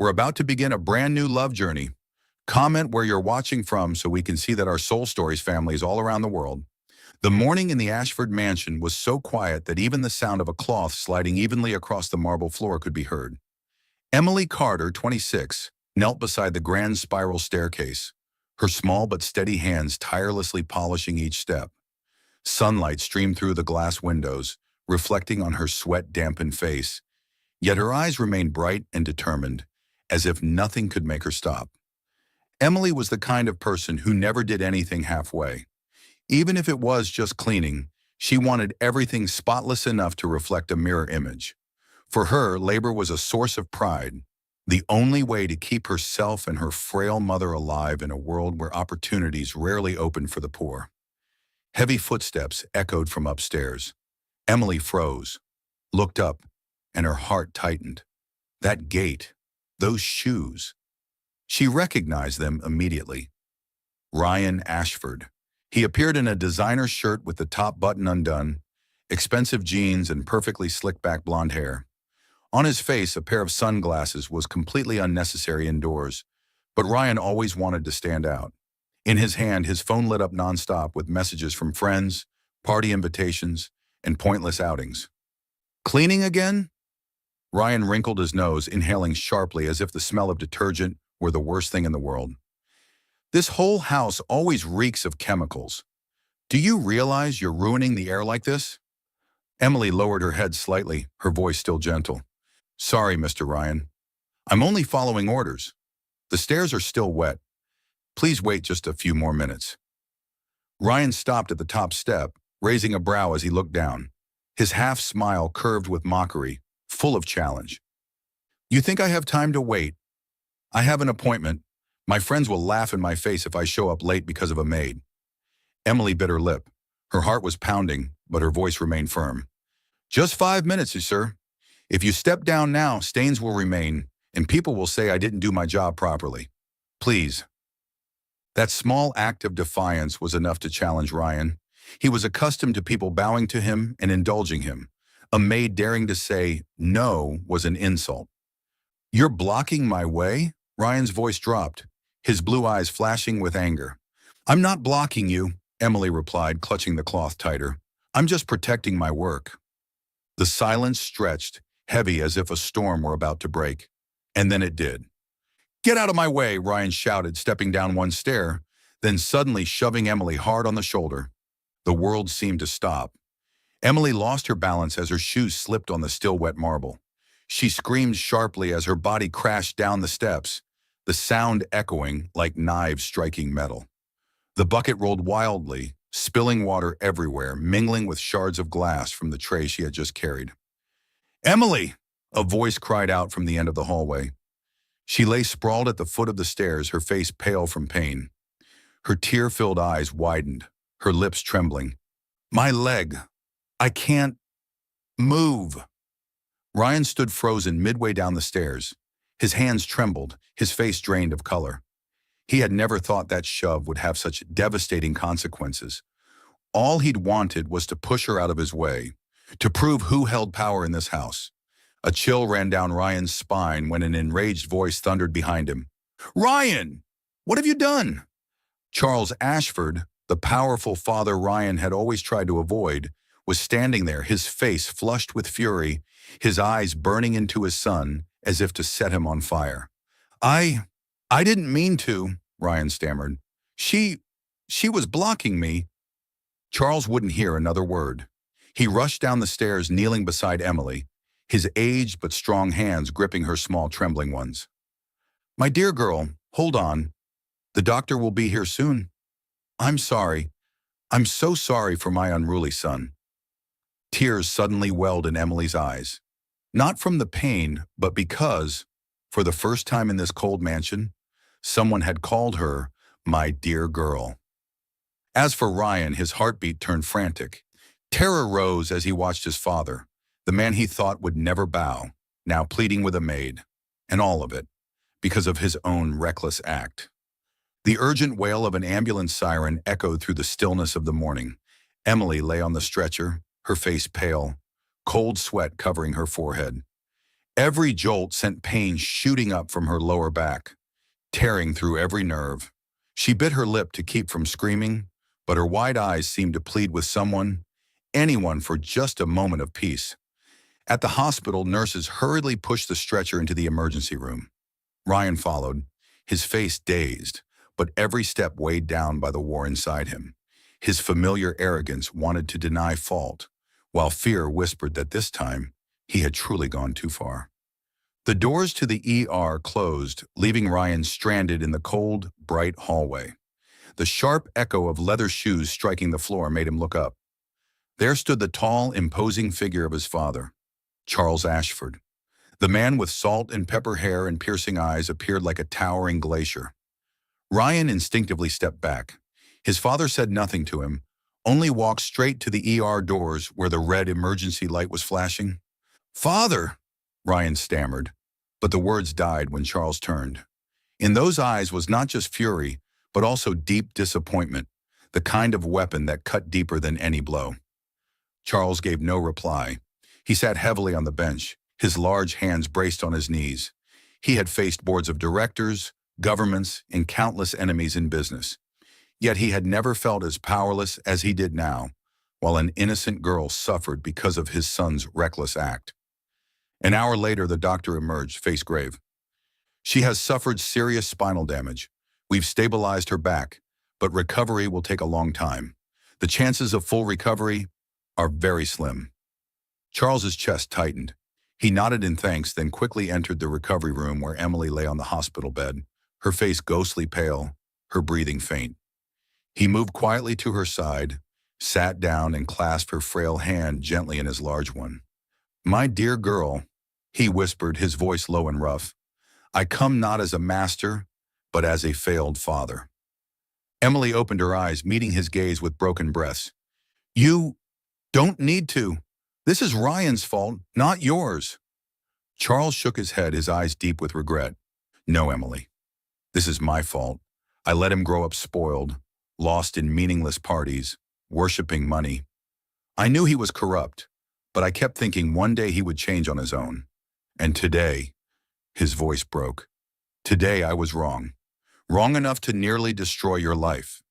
We're about to begin a brand new love journey. Comment where you're watching from so we can see that our Soul Stories family is all around the world. The morning in the Ashford mansion was so quiet that even the sound of a cloth sliding evenly across the marble floor could be heard. Emily Carter, 26, knelt beside the grand spiral staircase, her small but steady hands tirelessly polishing each step. Sunlight streamed through the glass windows, reflecting on her sweat-dampened face, yet her eyes remained bright and determined, as if nothing could make her stop. Emily was the kind of person who never did anything halfway. Even if it was just cleaning, she wanted everything spotless enough to reflect a mirror image. For her, labor was a source of pride, the only way to keep herself and her frail mother alive in a world where opportunities rarely opened for the poor. Heavy footsteps echoed from upstairs. Emily froze, looked up, and her heart tightened. That gait, those shoes. She recognized them immediately. Ryan Ashford. He appeared in a designer shirt with the top button undone, expensive jeans, and perfectly slick-back blonde hair. On his face, a pair of sunglasses was completely unnecessary indoors, but Ryan always wanted to stand out. In his hand, his phone lit up nonstop with messages from friends, party invitations, and pointless outings. Cleaning again? Ryan wrinkled his nose, inhaling sharply as if the smell of detergent were the worst thing in the world. This whole house always reeks of chemicals. Do you realize you're ruining the air like this? Emily lowered her head slightly, her voice still gentle. Sorry, Mr. Ryan. I'm only following orders. The stairs are still wet. Please wait just a few more minutes. Ryan stopped at the top step, raising a brow as he looked down. His half smile curved with mockery, full of challenge. You think I have time to wait? I have an appointment. My friends will laugh in my face if I show up late because of a maid. Emily bit her lip. Her heart was pounding, but her voice remained firm. Just 5 minutes, sir. If you step down now, stains will remain, and people will say I didn't do my job properly. Please. That small act of defiance was enough to challenge Ryan. He was accustomed to people bowing to him and indulging him. A maid daring to say no was an insult. You're blocking my way? Ryan's voice dropped, his blue eyes flashing with anger. I'm not blocking you, Emily replied, clutching the cloth tighter. I'm just protecting my work. The silence stretched, heavy as if a storm were about to break. And then it did. Get out of my way, Ryan shouted, stepping down one stair, then suddenly shoving Emily hard on the shoulder. The world seemed to stop. Emily lost her balance as her shoes slipped on the still wet marble. She screamed sharply as her body crashed down the steps, the sound echoing like knives striking metal. The bucket rolled wildly, spilling water everywhere, mingling with shards of glass from the tray she had just carried. Emily! A voice cried out from the end of the hallway. She lay sprawled at the foot of the stairs, her face pale from pain. Her tear-filled eyes widened, her lips trembling. My leg! I can't move! Ryan stood frozen midway down the stairs. His hands trembled, his face drained of color. He had never thought that shove would have such devastating consequences. All he'd wanted was to push her out of his way, to prove who held power in this house. A chill ran down Ryan's spine when an enraged voice thundered behind him. Ryan! What have you done? Charles Ashford, the powerful father Ryan had always tried to avoid, was standing there, his face flushed with fury, his eyes burning into his son as if to set him on fire. I didn't mean to, Ryan stammered. She was blocking me. Charles wouldn't hear another word. He rushed down the stairs, kneeling beside Emily, his aged but strong hands gripping her small trembling ones. My dear girl, hold on. The doctor will be here soon. I'm sorry. I'm so sorry for my unruly son. Tears suddenly welled in Emily's eyes. Not from the pain, but because, for the first time in this cold mansion, someone had called her my dear girl. As for Ryan, his heartbeat turned frantic. Terror rose as he watched his father, the man he thought would never bow, now pleading with a maid, and all of it, because of his own reckless act. The urgent wail of an ambulance siren echoed through the stillness of the morning. Emily lay on the stretcher, her face pale, cold sweat covering her forehead. Every jolt sent pain shooting up from her lower back, tearing through every nerve. She bit her lip to keep from screaming, but her wide eyes seemed to plead with someone, anyone, for just a moment of peace. At the hospital, nurses hurriedly pushed the stretcher into the emergency room. Ryan followed, his face dazed, but every step weighed down by the war inside him. His familiar arrogance wanted to deny fault, while fear whispered that this time he had truly gone too far. The doors to the ER closed, leaving Ryan stranded in the cold, bright hallway. The sharp echo of leather shoes striking the floor made him look up. There stood the tall, imposing figure of his father, Charles Ashford. The man with salt and pepper hair and piercing eyes appeared like a towering glacier. Ryan instinctively stepped back. His father said nothing to him, only walked straight to the ER doors where the red emergency light was flashing. "Father!" Ryan stammered, but the words died when Charles turned. In those eyes was not just fury, but also deep disappointment, the kind of weapon that cut deeper than any blow. Charles gave no reply. He sat heavily on the bench, his large hands braced on his knees. He had faced boards of directors, governments, and countless enemies in business. Yet he had never felt as powerless as he did now, while an innocent girl suffered because of his son's reckless act. An hour later, the doctor emerged, face grave. "She has suffered serious spinal damage. We've stabilized her back, but recovery will take a long time. The chances of full recovery are very slim." Charles's chest tightened. He nodded in thanks, then quickly entered the recovery room where Emily lay on the hospital bed, her face ghostly pale, her breathing faint. He moved quietly to her side, sat down, and clasped her frail hand gently in his large one. "My dear girl," he whispered, his voice low and rough, "I come not as a master, but as a failed father." Emily opened her eyes, meeting his gaze with broken breaths. "You don't need to. This is Ryan's fault, not yours." Charles shook his head, his eyes deep with regret. "No, Emily. This is my fault. I let him grow up spoiled, lost in meaningless parties, worshiping money. I knew he was corrupt, but I kept thinking one day he would change on his own. And today," his voice broke, "today I was wrong. Wrong enough to nearly destroy your life."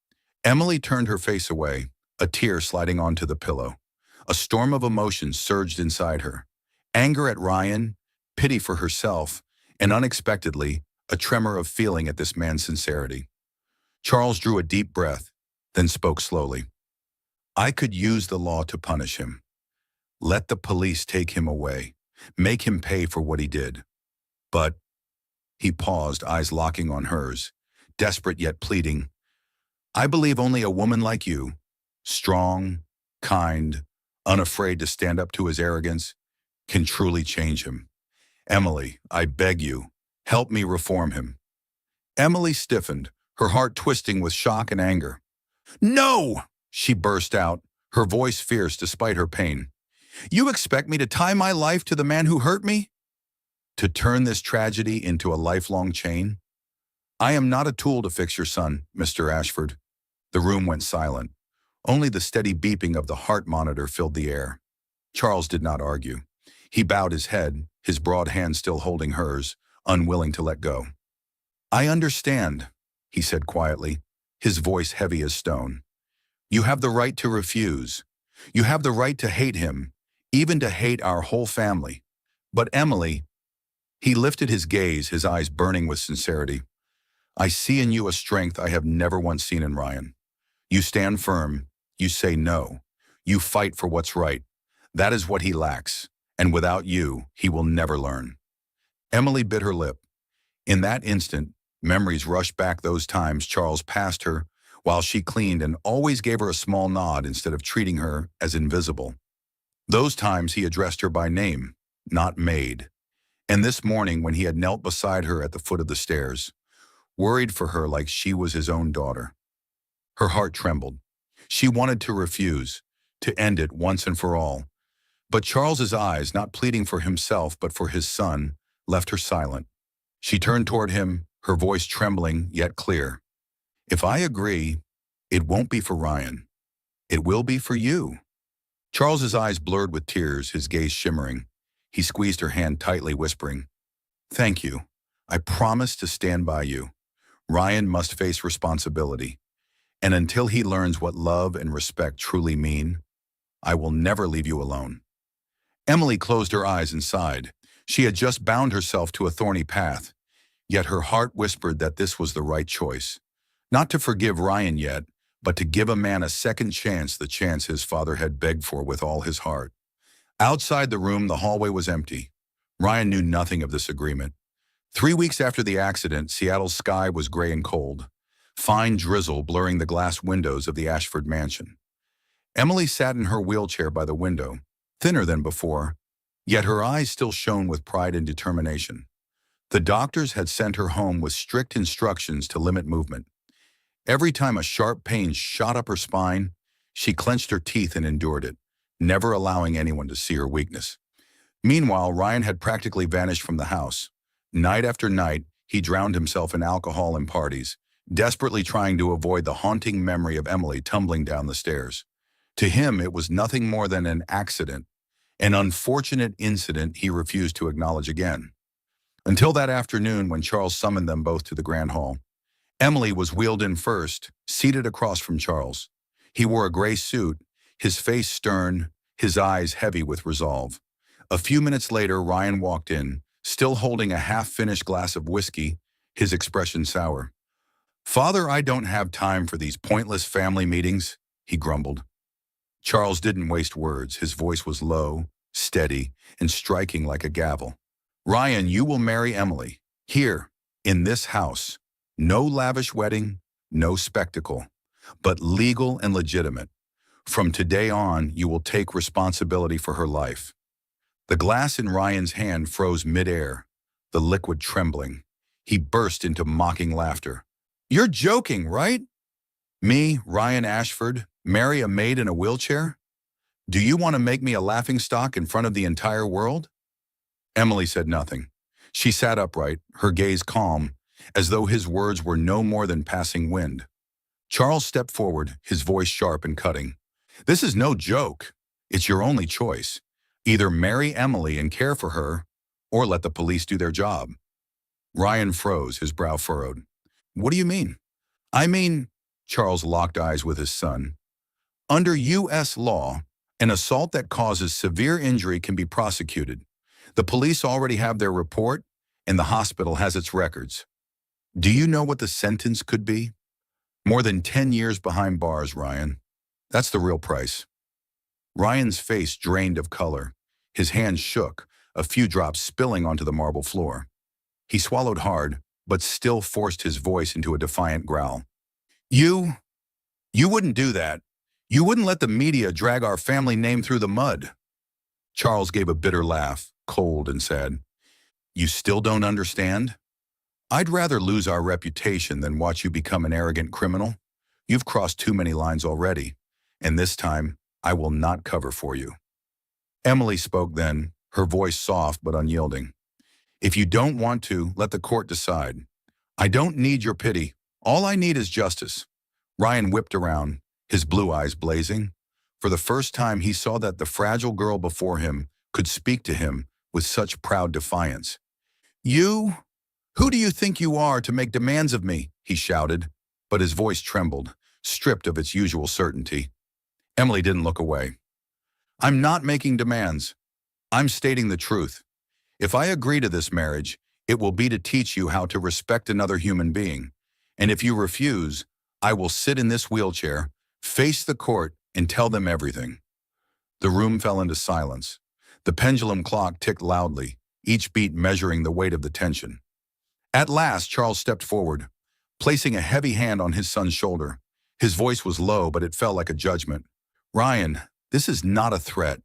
Emily turned her face away, a tear sliding onto the pillow. A storm of emotions surged inside her. Anger at Ryan, pity for herself, and unexpectedly, a tremor of feeling at this man's sincerity. Charles drew a deep breath, then spoke slowly. "I could use the law to punish him. Let the police take him away, make him pay for what he did. But," he paused, eyes locking on hers, desperate yet pleading, "I believe only a woman like you, strong, kind, unafraid to stand up to his arrogance, can truly change him. Emily, I beg you, help me reform him." Emily stiffened, her heart twisting with shock and anger. "No!" she burst out, her voice fierce despite her pain. "You expect me to tie my life to the man who hurt me? To turn this tragedy into a lifelong chain? I am not a tool to fix your son, Mr. Ashford." The room went silent. Only the steady beeping of the heart monitor filled the air. Charles did not argue. He bowed his head, his broad hand still holding hers, unwilling to let go. "I understand," he said quietly, his voice heavy as stone. "You have the right to refuse. You have the right to hate him, even to hate our whole family. But Emily," he lifted his gaze, his eyes burning with sincerity, "I see in you a strength I have never once seen in Ryan. You stand firm. You say no. You fight for what's right. That is what he lacks, and without you, he will never learn." Emily bit her lip. In that instant, memories rushed back, those times Charles passed her while she cleaned and always gave her a small nod instead of treating her as invisible. Those times he addressed her by name, not Maid. And this morning when he had knelt beside her at the foot of the stairs, worried for her like she was his own daughter. Her heart trembled. She wanted to refuse, to end it once and for all. But Charles's eyes, not pleading for himself but for his son, left her silent. She turned toward him, her voice trembling yet clear. "If I agree, it won't be for Ryan. It will be for you." Charles's eyes blurred with tears, his gaze shimmering. He squeezed her hand tightly, whispering, "Thank you. I promise to stand by you. Ryan must face responsibility. And until he learns what love and respect truly mean, I will never leave you alone." Emily closed her eyes and sighed. She had just bound herself to a thorny path, yet her heart whispered that this was the right choice. Not to forgive Ryan yet, but to give a man a second chance, the chance his father had begged for with all his heart. Outside the room, the hallway was empty. Ryan knew nothing of this agreement. 3 weeks after the accident, Seattle's sky was gray and cold, fine drizzle blurring the glass windows of the Ashford mansion. Emily sat in her wheelchair by the window, thinner than before, yet her eyes still shone with pride and determination. The doctors had sent her home with strict instructions to limit movement. Every time a sharp pain shot up her spine, she clenched her teeth and endured it, never allowing anyone to see her weakness. Meanwhile, Ryan had practically vanished from the house. Night after night, he drowned himself in alcohol and parties, desperately trying to avoid the haunting memory of Emily tumbling down the stairs. To him, it was nothing more than an accident, an unfortunate incident he refused to acknowledge again. Until that afternoon when Charles summoned them both to the Grand Hall. Emily was wheeled in first, seated across from Charles. He wore a gray suit, his face stern, his eyes heavy with resolve. A few minutes later, Ryan walked in, still holding a half-finished glass of whiskey, his expression sour. "Father, I don't have time for these pointless family meetings," he grumbled. Charles didn't waste words. His voice was low, steady, and striking like a gavel. "Ryan, you will marry Emily. Here, in this house. No lavish wedding, no spectacle, but legal and legitimate. From today on, you will take responsibility for her life." The glass in Ryan's hand froze midair, the liquid trembling. He burst into mocking laughter. "You're joking, right? Me, Ryan Ashford, marry a maid in a wheelchair? Do you want to make me a laughingstock in front of the entire world?" Emily said nothing. She sat upright, her gaze calm, as though his words were no more than passing wind. Charles stepped forward, his voice sharp and cutting. "This is no joke. It's your only choice. Either marry Emily and care for her, or let the police do their job." Ryan froze, his brow furrowed. "What do you mean?" "I mean," Charles locked eyes with his son, "under U.S. law, an assault that causes severe injury can be prosecuted. The police already have their report, and the hospital has its records. Do you know what the sentence could be? More than 10 years behind bars, Ryan. That's the real price." Ryan's face drained of color. His hands shook, a few drops spilling onto the marble floor. He swallowed hard, but still forced his voice into a defiant growl. You wouldn't do that. You wouldn't let the media drag our family name through the mud." Charles gave a bitter laugh, cold and sad. "You still don't understand? I'd rather lose our reputation than watch you become an arrogant criminal. You've crossed too many lines already, and this time, I will not cover for you." Emily spoke then, her voice soft but unyielding. "If you don't want to, let the court decide. I don't need your pity. All I need is justice." Ryan whipped around, his blue eyes blazing. For the first time, he saw that the fragile girl before him could speak to him with such proud defiance. Who do you think you are to make demands of me?" he shouted, but his voice trembled, stripped of its usual certainty. Emily didn't look away. "I'm not making demands. I'm stating the truth. If I agree to this marriage, it will be to teach you how to respect another human being. And if you refuse, I will sit in this wheelchair, face the court, and tell them everything." The room fell into silence. The pendulum clock ticked loudly, each beat measuring the weight of the tension. At last, Charles stepped forward, placing a heavy hand on his son's shoulder. His voice was low, but it felt like a judgment. "Ryan, this is not a threat.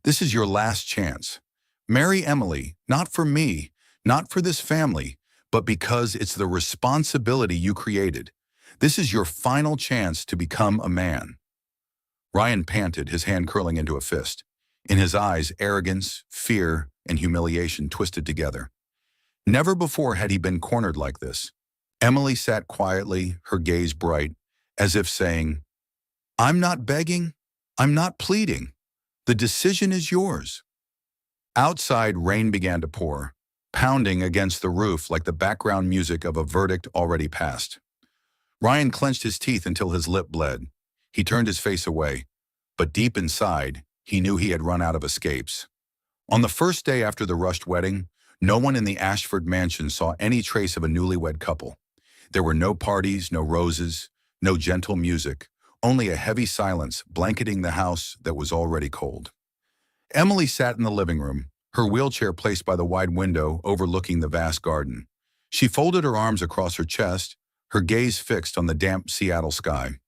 This is your last chance. Marry Emily, not for me, not for this family, but because it's the responsibility you created. This is your final chance to become a man." Ryan panted, his hand curling into a fist. In his eyes, arrogance, fear, and humiliation twisted together. Never before had he been cornered like this. Emily sat quietly, her gaze bright, as if saying, "I'm not begging, I'm not pleading. The decision is yours." Outside, rain began to pour, pounding against the roof like the background music of a verdict already passed. Ryan clenched his teeth until his lip bled. He turned his face away, but deep inside, he knew he had run out of escapes. On the first day after the rushed wedding, no one in the Ashford mansion saw any trace of a newlywed couple. There were no parties, no roses, no gentle music, only a heavy silence blanketing the house that was already cold. Emily sat in the living room, her wheelchair placed by the wide window overlooking the vast garden. She folded her arms across her chest, her gaze fixed on the damp Seattle sky.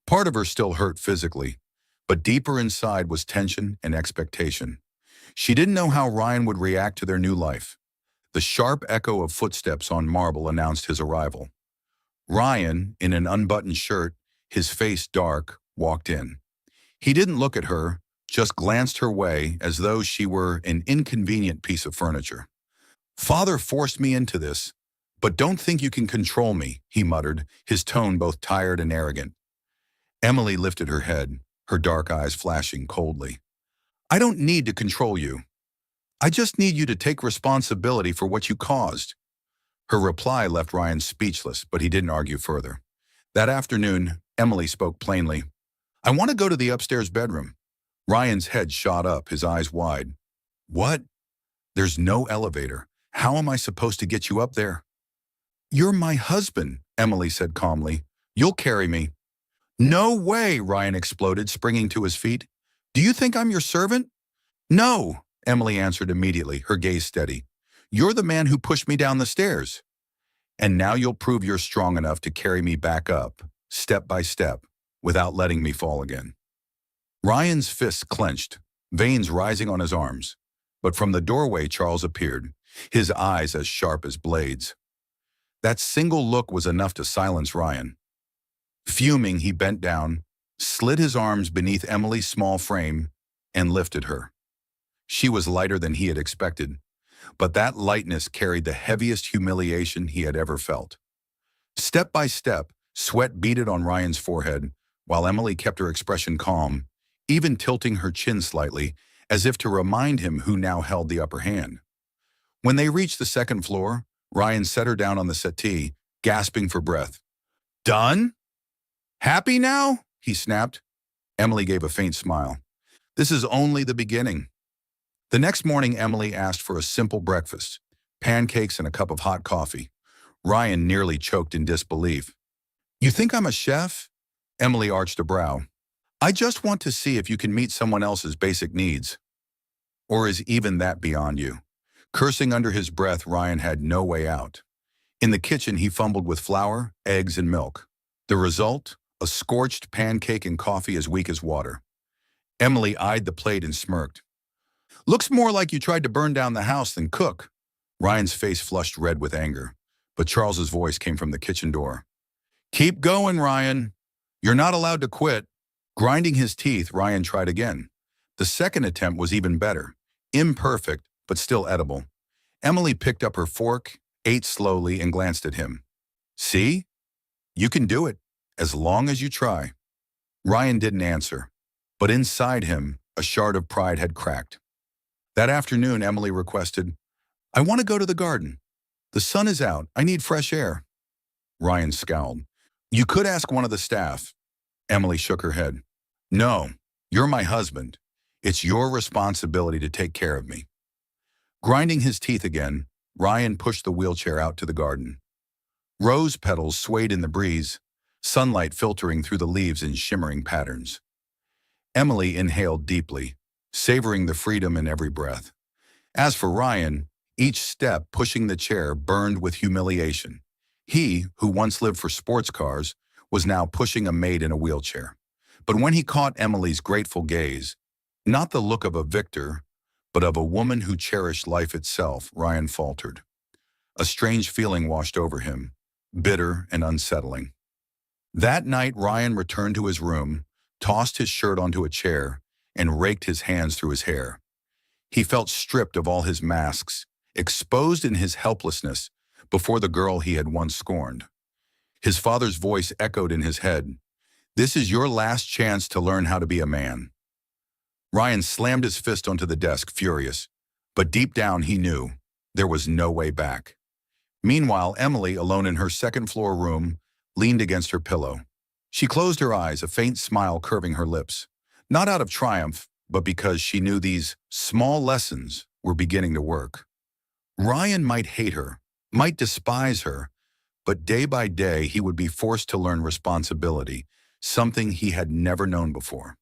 Part of her still hurt physically, but deeper inside was tension and expectation. She didn't know how Ryan would react to their new life. The sharp echo of footsteps on marble announced his arrival. Ryan, in an unbuttoned shirt, his face dark, walked in. He didn't look at her, just glanced her way as though she were an inconvenient piece of furniture. "Father forced me into this, but don't think you can control me," he muttered, his tone both tired and arrogant. Emily lifted her head, her dark eyes flashing coldly. "I don't need to control you. I just need you to take responsibility for what you caused." Her reply left Ryan speechless, but he didn't argue further. That afternoon, Emily spoke plainly. "I want to go to the upstairs bedroom." Ryan's head shot up, his eyes wide. "What? There's no elevator. How am I supposed to get you up there?" "You're my husband," Emily said calmly. "You'll carry me." "No way," Ryan exploded, springing to his feet. "Do you think I'm your servant?" "No," Emily answered immediately, her gaze steady. "You're the man who pushed me down the stairs. And now you'll prove you're strong enough to carry me back up, step by step, without letting me fall again." Ryan's fists clenched, veins rising on his arms. But from the doorway Charles appeared, his eyes as sharp as blades. That single look was enough to silence Ryan. Fuming, he bent down, slid his arms beneath Emily's small frame, and lifted her. She was lighter than he had expected, but that lightness carried the heaviest humiliation he had ever felt. Step by step, sweat beaded on Ryan's forehead, while Emily kept her expression calm, even tilting her chin slightly, as if to remind him who now held the upper hand. When they reached the second floor, Ryan set her down on the settee, gasping for breath. "Done? Happy now?" he snapped. Emily gave a faint smile. "This is only the beginning." The next morning, Emily asked for a simple breakfast, pancakes and a cup of hot coffee. Ryan nearly choked in disbelief. "You think I'm a chef?" Emily arched a brow. "I just want to see if you can meet someone else's basic needs. Or is even that beyond you?" Cursing under his breath, Ryan had no way out. In the kitchen, he fumbled with flour, eggs, and milk. The result? A scorched pancake and coffee as weak as water. Emily eyed the plate and smirked. "Looks more like you tried to burn down the house than cook." Ryan's face flushed red with anger, but Charles's voice came from the kitchen door. "Keep going, Ryan. You're not allowed to quit." Grinding his teeth, Ryan tried again. The second attempt was even better. Imperfect, but still edible. Emily picked up her fork, ate slowly, and glanced at him. "See? You can do it, as long as you try." Ryan didn't answer, but inside him, a shard of pride had cracked. That afternoon, Emily requested, "I want to go to the garden. The sun is out. I need fresh air." Ryan scowled. "You could ask one of the staff." Emily shook her head. "No, you're my husband. It's your responsibility to take care of me." Grinding his teeth again, Ryan pushed the wheelchair out to the garden. Rose petals swayed in the breeze, sunlight filtering through the leaves in shimmering patterns. Emily inhaled deeply, savoring the freedom in every breath. As for Ryan, each step pushing the chair burned with humiliation. He, who once lived for sports cars, was now pushing a maid in a wheelchair. But when he caught Emily's grateful gaze, not the look of a victor, but of a woman who cherished life itself, Ryan faltered. A strange feeling washed over him, bitter and unsettling. That night, Ryan returned to his room, tossed his shirt onto a chair, and raked his hands through his hair. He felt stripped of all his masks, exposed in his helplessness before the girl he had once scorned. His father's voice echoed in his head. "This is your last chance to learn how to be a man." Ryan slammed his fist onto the desk, furious. But deep down he knew there was no way back. Meanwhile, Emily, alone in her second-floor room, leaned against her pillow. She closed her eyes, a faint smile curving her lips. Not out of triumph, but because she knew these small lessons were beginning to work. Ryan might hate her, might despise her, but day by day he would be forced to learn responsibility, something he had never known before.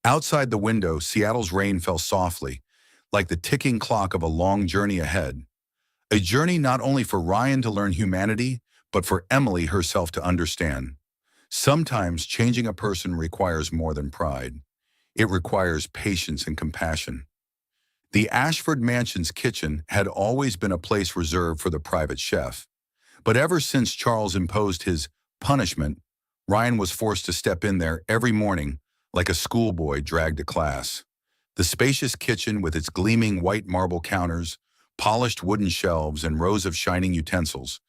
Outside the window, Seattle's rain fell softly, like the ticking clock of a long journey ahead. A journey not only for Ryan to learn humanity, but for Emily herself to understand. Sometimes changing a person requires more than pride. It requires patience and compassion. The Ashford Mansion's kitchen had always been a place reserved for the private chef. But ever since Charles imposed his punishment, Ryan was forced to step in there every morning like a schoolboy dragged to class. The spacious kitchen with its gleaming white marble counters, polished wooden shelves, and rows of shining utensils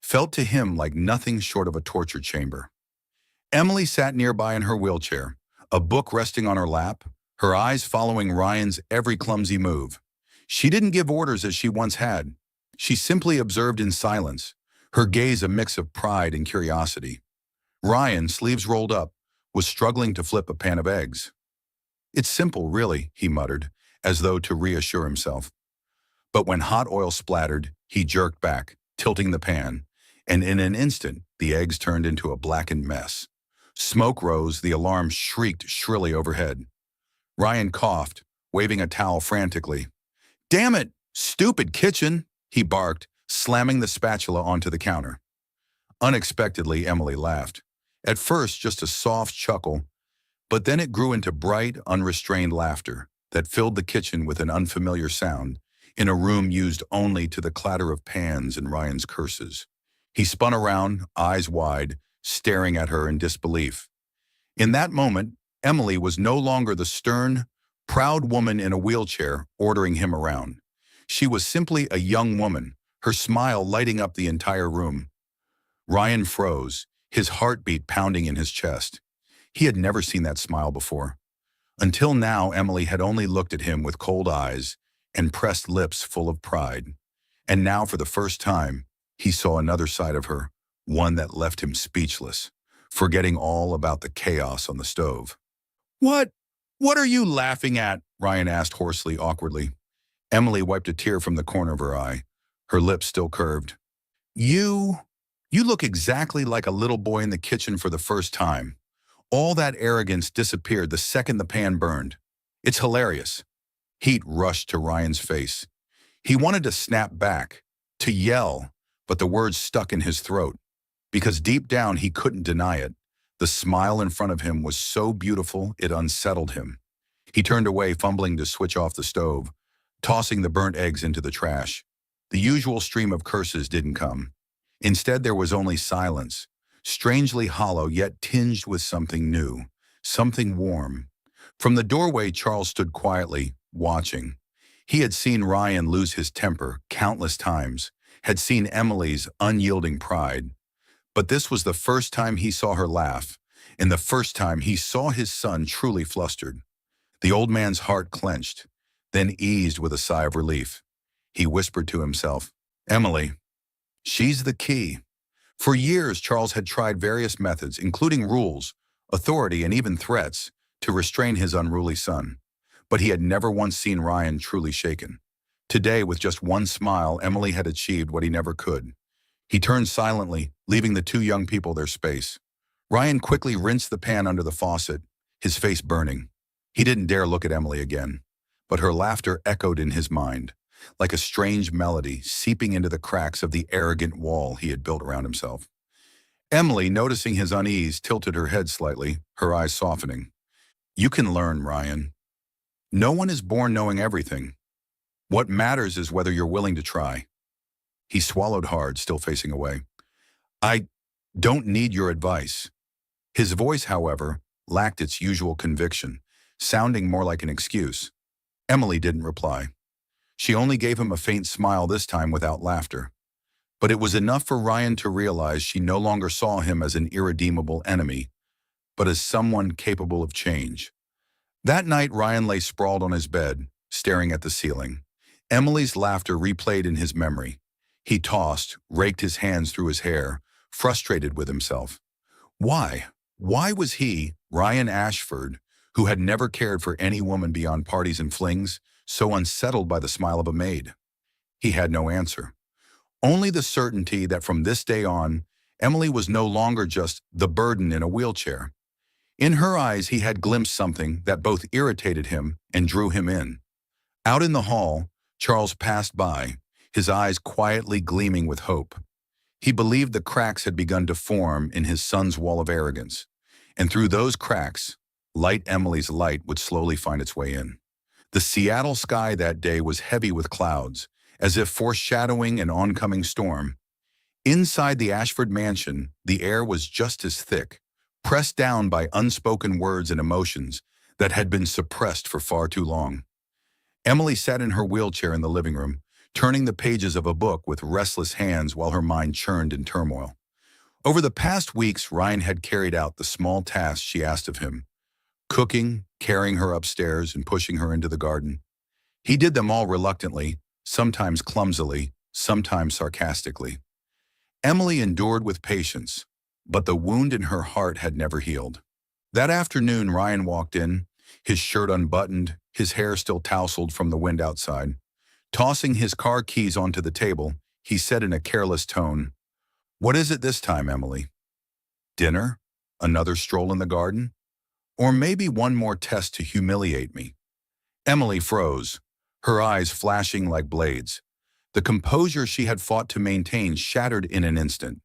felt to him like nothing short of a torture chamber. Emily sat nearby in her wheelchair, a book resting on her lap, her eyes following Ryan's every clumsy move. She didn't give orders as she once had. She simply observed in silence, her gaze a mix of pride and curiosity. Ryan, sleeves rolled up, was struggling to flip a pan of eggs. "It's simple, really," he muttered, as though to reassure himself. But when hot oil splattered, he jerked back, tilting the pan, and in an instant, the eggs turned into a blackened mess. Smoke rose, the alarm shrieked shrilly overhead. Ryan coughed, waving a towel frantically. "Damn it! Stupid kitchen!" he barked, slamming the spatula onto the counter. Unexpectedly, Emily laughed. At first, just a soft chuckle, but then it grew into bright, unrestrained laughter that filled the kitchen with an unfamiliar sound, in a room used only to the clatter of pans and Ryan's curses. He spun around, eyes wide, staring at her in disbelief. In that moment, Emily was no longer the stern, proud woman in a wheelchair ordering him around. She was simply a young woman, her smile lighting up the entire room. Ryan froze, his heartbeat pounding in his chest. He had never seen that smile before. Until now, Emily had only looked at him with cold eyes and pressed lips full of pride. And now, for the first time, he saw another side of her, one that left him speechless, forgetting all about the chaos on the stove. "What? What are you laughing at?" Ryan asked hoarsely, awkwardly. Emily wiped a tear from the corner of her eye, her lips still curved. You look exactly like a little boy in the kitchen for the first time. All that arrogance disappeared the second the pan burned. It's hilarious." Heat rushed to Ryan's face. He wanted to snap back, to yell, but the words stuck in his throat, because deep down he couldn't deny it. The smile in front of him was so beautiful it unsettled him. He turned away, fumbling to switch off the stove, tossing the burnt eggs into the trash. The usual stream of curses didn't come. Instead, there was only silence, strangely hollow yet tinged with something new, something warm. From the doorway, Charles stood quietly, watching. He had seen Ryan lose his temper countless times, had seen Emily's unyielding pride. But this was the first time he saw her laugh, and the first time he saw his son truly flustered. The old man's heart clenched, then eased with a sigh of relief. He whispered to himself, "Emily, she's the key." For years, Charles had tried various methods, including rules, authority, and even threats, to restrain his unruly son. But he had never once seen Ryan truly shaken. Today, with just one smile, Emily had achieved what he never could. He turned silently, leaving the two young people their space. Ryan quickly rinsed the pan under the faucet, his face burning. He didn't dare look at Emily again, but her laughter echoed in his mind, like a strange melody seeping into the cracks of the arrogant wall he had built around himself. Emily, noticing his unease, tilted her head slightly, her eyes softening. "You can learn, Ryan. No one is born knowing everything. What matters is whether you're willing to try." He swallowed hard, still facing away. "I don't need your advice." His voice, however, lacked its usual conviction, sounding more like an excuse. Emily didn't reply. She only gave him a faint smile, this time without laughter. But it was enough for Ryan to realize she no longer saw him as an irredeemable enemy, but as someone capable of change. That night, Ryan lay sprawled on his bed, staring at the ceiling. Emily's laughter replayed in his memory. He tossed, raked his hands through his hair, frustrated with himself. Why? Why was he, Ryan Ashford, who had never cared for any woman beyond parties and flings, so unsettled by the smile of a maid? He had no answer. Only the certainty that from this day on, Emily was no longer just the burden in a wheelchair. In her eyes, he had glimpsed something that both irritated him and drew him in. Out in the hall, Charles passed by, his eyes quietly gleaming with hope. He believed the cracks had begun to form in his son's wall of arrogance, and through those cracks, light Emily's light would slowly find its way in. The Seattle sky that day was heavy with clouds, as if foreshadowing an oncoming storm. Inside the Ashford mansion, the air was just as thick, pressed down by unspoken words and emotions that had been suppressed for far too long. Emily sat in her wheelchair in the living room, turning the pages of a book with restless hands while her mind churned in turmoil. Over the past weeks, Ryan had carried out the small tasks she asked of him, cooking, carrying her upstairs, and pushing her into the garden. He did them all reluctantly, sometimes clumsily, sometimes sarcastically. Emily endured with patience, but the wound in her heart had never healed. That afternoon, Ryan walked in, his shirt unbuttoned, his hair still tousled from the wind outside. Tossing his car keys onto the table, he said in a careless tone, "What is it this time, Emily? Dinner? Another stroll in the garden? Or maybe one more test to humiliate me?" Emily froze, her eyes flashing like blades. The composure she had fought to maintain shattered in an instant.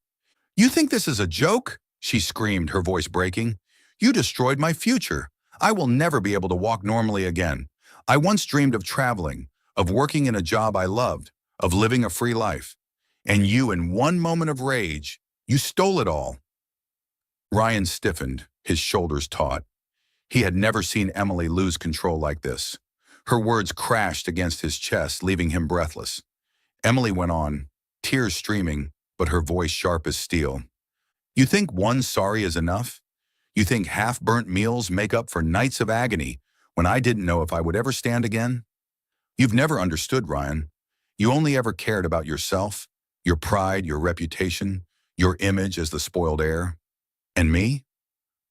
"You think this is a joke?" she screamed, her voice breaking. "You destroyed my future. I will never be able to walk normally again. I once dreamed of traveling, of working in a job I loved, of living a free life. And you, in one moment of rage, you stole it all." Ryan stiffened, his shoulders taut. He had never seen Emily lose control like this. Her words crashed against his chest, leaving him breathless. Emily went on, tears streaming, but her voice sharp as steel. "You think one sorry is enough? You think half-burnt meals make up for nights of agony when I didn't know if I would ever stand again? You've never understood, Ryan. You only ever cared about yourself, your pride, your reputation, your image as the spoiled heir. And me?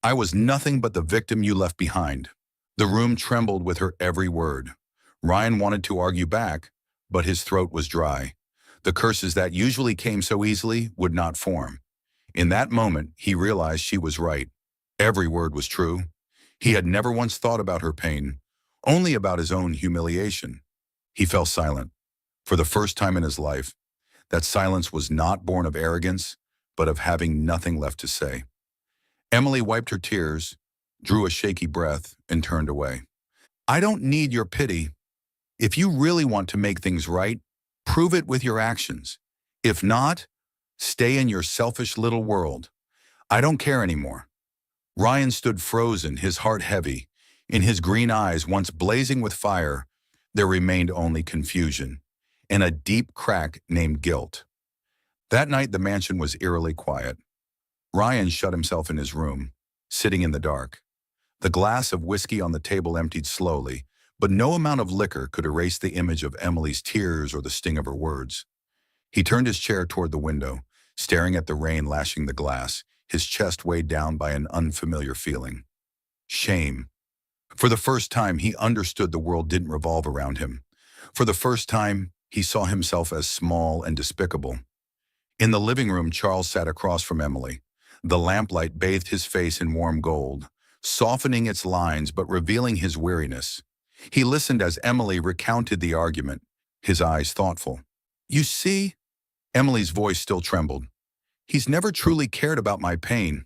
I was nothing but the victim you left behind." The room trembled with her every word. Ryan wanted to argue back, but his throat was dry. The curses that usually came so easily would not form. In that moment, he realized she was right. Every word was true. He had never once thought about her pain, only about his own humiliation. He fell silent. For the first time in his life, that silence was not born of arrogance, but of having nothing left to say. Emily wiped her tears, drew a shaky breath, and turned away. "I don't need your pity. If you really want to make things right, prove it with your actions. If not, stay in your selfish little world. I don't care anymore." Ryan stood frozen, his heart heavy. In his green eyes, once blazing with fire, there remained only confusion and a deep crack named guilt. That night, the mansion was eerily quiet. Ryan shut himself in his room, sitting in the dark. The glass of whiskey on the table emptied slowly, but no amount of liquor could erase the image of Emily's tears or the sting of her words. He turned his chair toward the window, staring at the rain lashing the glass, his chest weighed down by an unfamiliar feeling. Shame. For the first time, he understood the world didn't revolve around him. For the first time, he saw himself as small and despicable. In the living room, Charles sat across from Emily. The lamplight bathed his face in warm gold, softening its lines but revealing his weariness. He listened as Emily recounted the argument, his eyes thoughtful. "You see," Emily's voice still trembled, "he's never truly cared about my pain.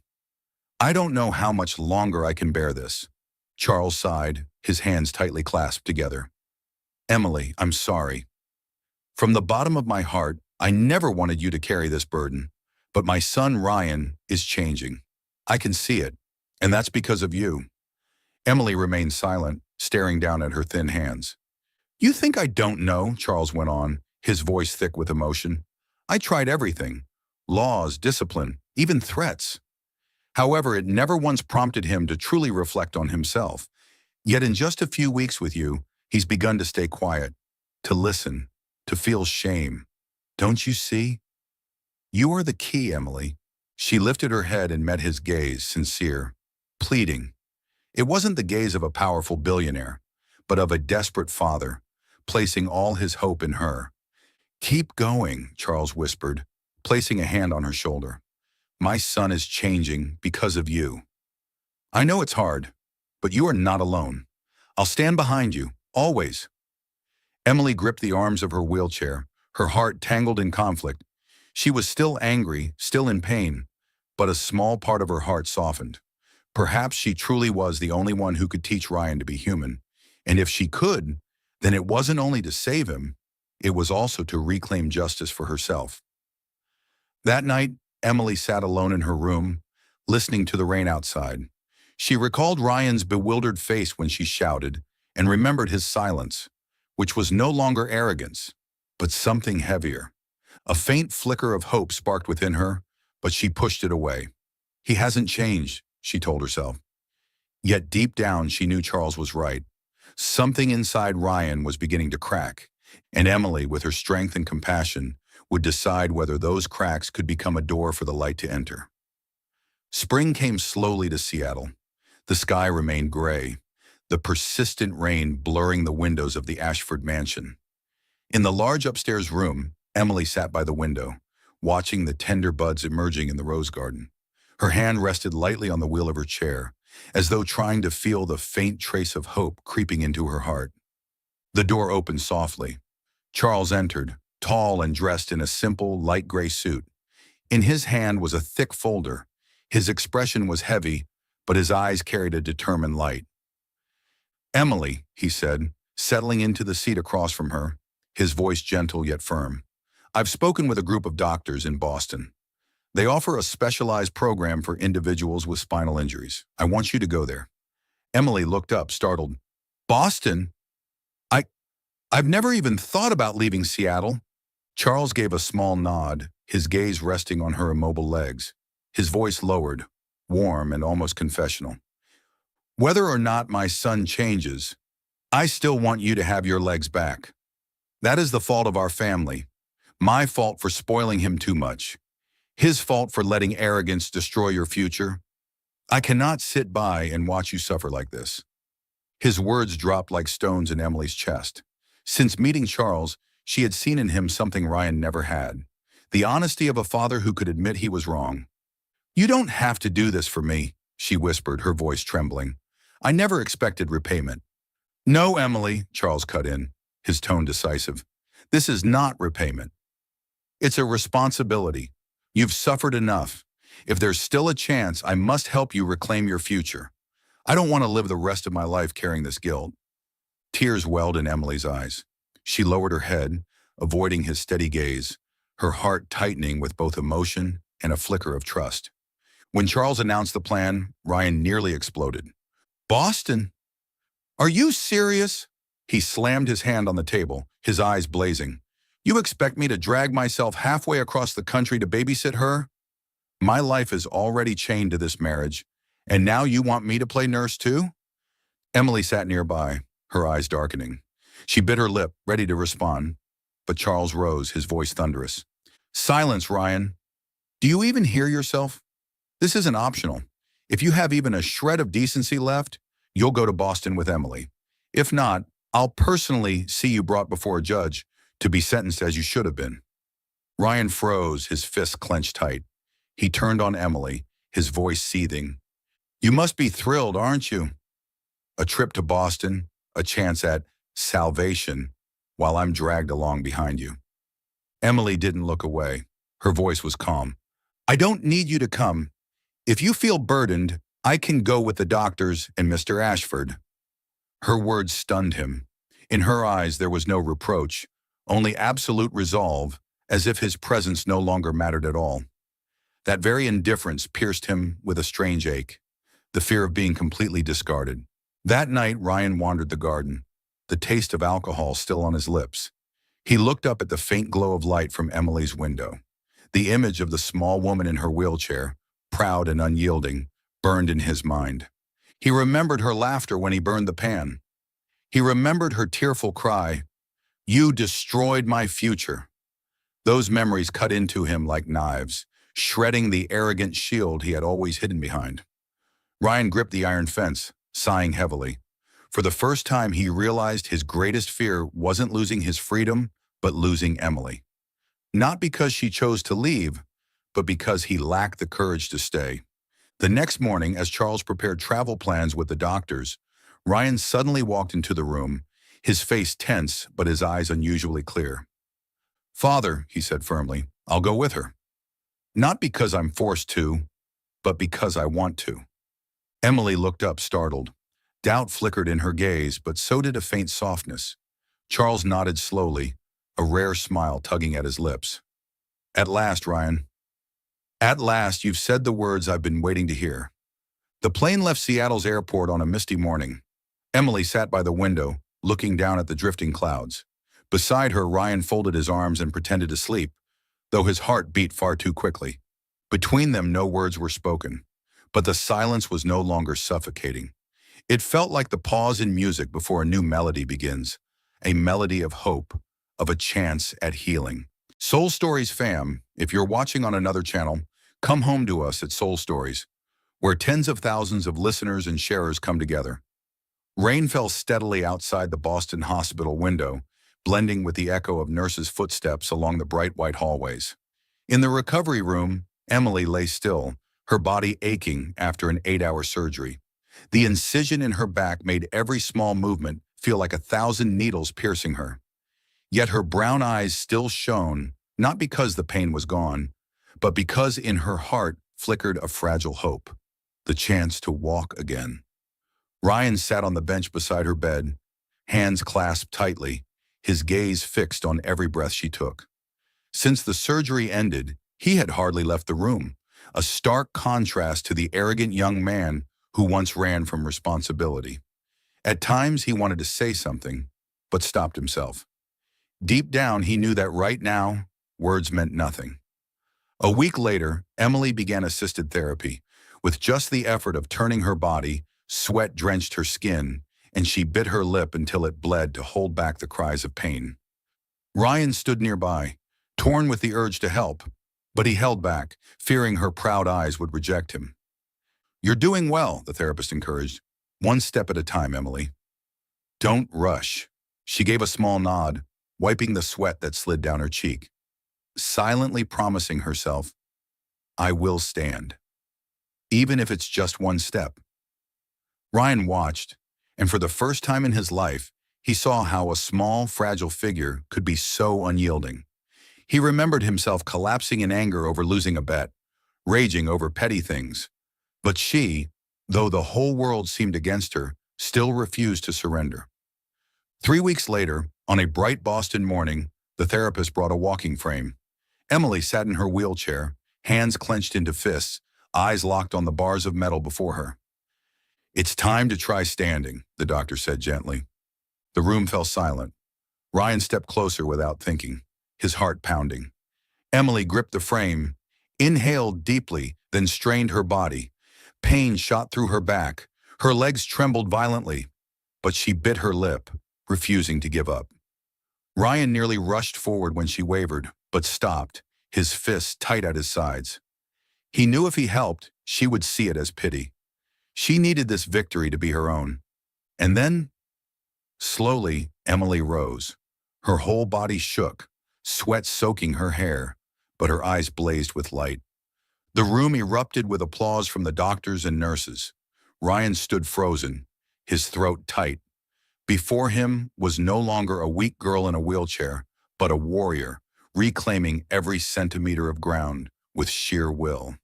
I don't know how much longer I can bear this." Charles sighed, his hands tightly clasped together. "Emily, I'm sorry. From the bottom of my heart, I never wanted you to carry this burden, but my son Ryan is changing. I can see it, and that's because of you." Emily remained silent, staring down at her thin hands. "You think I don't know?" Charles went on, his voice thick with emotion. "I tried everything. Laws, discipline, even threats. However, it never once prompted him to truly reflect on himself. Yet in just a few weeks with you, he's begun to stay quiet. to listen, to feel shame. Don't you see? You are the key, Emily. She lifted her head and met his gaze, sincere, pleading. It wasn't the gaze of a powerful billionaire, but of a desperate father, placing all his hope in her. Keep going, Charles whispered, placing a hand on her shoulder. My son is changing because of you. I know it's hard, but you are not alone. I'll stand behind you, always. Emily gripped the arms of her wheelchair, her heart tangled in conflict. She was still angry, still in pain, but a small part of her heart softened. Perhaps she truly was the only one who could teach Ryan to be human. And if she could, then it wasn't only to save him, it was also to reclaim justice for herself. That night, Emily sat alone in her room, listening to the rain outside. She recalled Ryan's bewildered face when she shouted, and remembered his silence, which was no longer arrogance, but something heavier. A faint flicker of hope sparked within her, but she pushed it away. He hasn't changed, she told herself. Yet deep down she knew Charles was right. Something inside Ryan was beginning to crack, and Emily, with her strength and compassion, would decide whether those cracks could become a door for the light to enter. Spring came slowly to Seattle. The sky remained gray, the persistent rain blurring the windows of the Ashford mansion. In the large upstairs room, Emily sat by the window, watching the tender buds emerging in the rose garden. Her hand rested lightly on the wheel of her chair, as though trying to feel the faint trace of hope creeping into her heart. The door opened softly. Charles entered, tall and dressed in a simple, light gray suit. In his hand was a thick folder. His expression was heavy, but his eyes carried a determined light. Emily, he said, settling into the seat across from her, his voice gentle yet firm. I've spoken with a group of doctors in Boston. They offer a specialized program for individuals with spinal injuries. I want you to go there. Emily looked up, startled. Boston? I've never even thought about leaving Seattle. Charles gave a small nod, his gaze resting on her immobile legs. His voice lowered, warm and almost confessional. Whether or not my son changes, I still want you to have your legs back. That is the fault of our family. My fault for spoiling him too much. His fault for letting arrogance destroy your future. I cannot sit by and watch you suffer like this. His words dropped like stones in Emily's chest. Since meeting Charles, she had seen in him something Ryan never had. The honesty of a father who could admit he was wrong. You don't have to do this for me, she whispered, her voice trembling. I never expected repayment. No, Emily, Charles cut in, his tone decisive. This is not repayment. It's a responsibility. You've suffered enough. If there's still a chance, I must help you reclaim your future. I don't want to live the rest of my life carrying this guilt. Tears welled in Emily's eyes. She lowered her head, avoiding his steady gaze, her heart tightening with both emotion and a flicker of trust. When Charles announced the plan, Ryan nearly exploded. Boston? Are you serious? He slammed his hand on the table, his eyes blazing. You expect me to drag myself halfway across the country to babysit her? My life is already chained to this marriage, and now you want me to play nurse too? Emily sat nearby, her eyes darkening. She bit her lip, ready to respond, but Charles rose, his voice thunderous. Silence, Ryan. Do you even hear yourself? This isn't optional. If you have even a shred of decency left, you'll go to Boston with Emily. If not, I'll personally see you brought before a judge to be sentenced as you should have been. Ryan froze, his fists clenched tight. He turned on Emily, his voice seething. You must be thrilled, aren't you? A trip to Boston, a chance at salvation, while I'm dragged along behind you. Emily didn't look away. Her voice was calm. I don't need you to come. If you feel burdened, I can go with the doctors and Mr. Ashford. Her words stunned him. In her eyes there was no reproach, only absolute resolve, as if his presence no longer mattered at all. That very indifference pierced him with a strange ache, the fear of being completely discarded. That night, Ryan wandered the garden, the taste of alcohol still on his lips. He looked up at the faint glow of light from Emily's window. The image of the small woman in her wheelchair, proud and unyielding, burned in his mind. He remembered her laughter when he burned the pan. He remembered her tearful cry, You destroyed my future. Those memories cut into him like knives, shredding the arrogant shield he had always hidden behind. Ryan gripped the iron fence, sighing heavily. For the first time, he realized his greatest fear wasn't losing his freedom, but losing Emily. Not because she chose to leave, but because he lacked the courage to stay. The next morning, as Charles prepared travel plans with the doctors, Ryan suddenly walked into the room, his face tense but his eyes unusually clear. "Father," he said firmly, "I'll go with her. Not because I'm forced to, but because I want to." Emily looked up, startled. Doubt flickered in her gaze, but so did a faint softness. Charles nodded slowly, a rare smile tugging at his lips. "At last, Ryan. At last, you've said the words I've been waiting to hear." The plane left Seattle's airport on a misty morning. Emily sat by the window, looking down at the drifting clouds. Beside her, Ryan folded his arms and pretended to sleep, though his heart beat far too quickly. Between them, no words were spoken, but the silence was no longer suffocating. It felt like the pause in music before a new melody begins, a melody of hope, of a chance at healing. Soul Stories fam, if you're watching on another channel, come home to us at Soul Stories, where tens of thousands of listeners and sharers come together. Rain fell steadily outside the Boston hospital window, blending with the echo of nurses' footsteps along the bright white hallways. In the recovery room, Emily lay still, her body aching after an 8-hour surgery. The incision in her back made every small movement feel like 1,000 needles piercing her. Yet her brown eyes still shone, not because the pain was gone, but because in her heart flickered a fragile hope, the chance to walk again. Ryan sat on the bench beside her bed, hands clasped tightly, his gaze fixed on every breath she took. Since the surgery ended, he had hardly left the room, a stark contrast to the arrogant young man who once ran from responsibility. At times, he wanted to say something, but stopped himself. Deep down, he knew that right now, words meant nothing. A week later, Emily began assisted therapy. With just the effort of turning her body, sweat drenched her skin, and she bit her lip until it bled to hold back the cries of pain. Ryan stood nearby, torn with the urge to help, but he held back, fearing her proud eyes would reject him. "You're doing well," the therapist encouraged. "One step at a time, Emily. Don't rush." She gave a small nod, wiping the sweat that slid down her cheek, silently promising herself, "I will stand, even if it's just one step." Ryan watched, and for the first time in his life, he saw how a small, fragile figure could be so unyielding. He remembered himself collapsing in anger over losing a bet, raging over petty things. But she, though the whole world seemed against her, still refused to surrender. 3 weeks later, on a bright Boston morning, the therapist brought a walking frame. Emily sat in her wheelchair, hands clenched into fists, eyes locked on the bars of metal before her. "It's time to try standing," the doctor said gently. The room fell silent. Ryan stepped closer without thinking, his heart pounding. Emily gripped the frame, inhaled deeply, then strained her body. Pain shot through her back. Her legs trembled violently, but she bit her lip, refusing to give up. Ryan nearly rushed forward when she wavered, but stopped, his fists tight at his sides. He knew if he helped, she would see it as pity. She needed this victory to be her own. And then, slowly, Emily rose. Her whole body shook, sweat soaking her hair, but her eyes blazed with light. The room erupted with applause from the doctors and nurses. Ryan stood frozen, his throat tight. Before him was no longer a weak girl in a wheelchair, but a warrior, reclaiming every centimeter of ground with sheer will.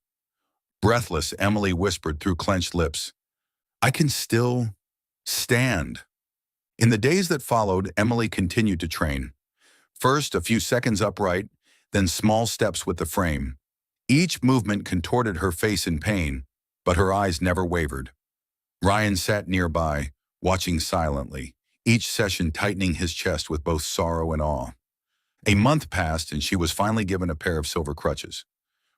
Breathless, Emily whispered through clenched lips, "I can still stand." In the days that followed, Emily continued to train. First, a few seconds upright, then small steps with the frame. Each movement contorted her face in pain, but her eyes never wavered. Ryan sat nearby, watching silently, each session tightening his chest with both sorrow and awe. A month passed, and she was finally given a pair of silver crutches.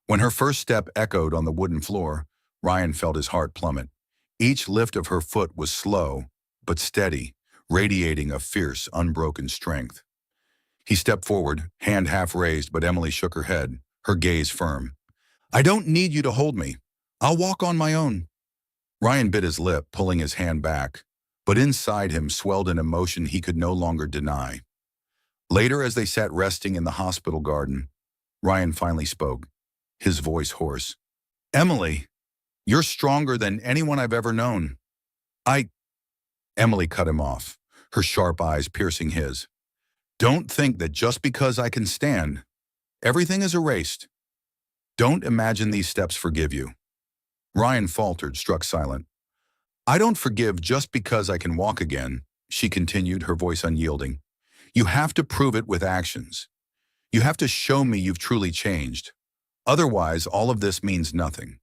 When her first step echoed on the wooden floor, Ryan felt his heart plummet. Each lift of her foot was slow, but steady, radiating a fierce, unbroken strength. He stepped forward, hand half raised, but Emily shook her head, her gaze firm. I don't need you to hold me. I'll walk on my own. Ryan bit his lip, pulling his hand back, but inside him swelled an emotion he could no longer deny. Later, as they sat resting in the hospital garden, Ryan finally spoke, his voice hoarse. Emily, you're stronger than anyone I've ever known. I... Emily cut him off, her sharp eyes piercing his. Don't think that just because I can stand, everything is erased. Don't imagine these steps forgive you. Ryan faltered, struck silent. I don't forgive just because I can walk again, she continued, her voice unyielding. You have to prove it with actions. You have to show me you've truly changed. Otherwise, all of this means nothing.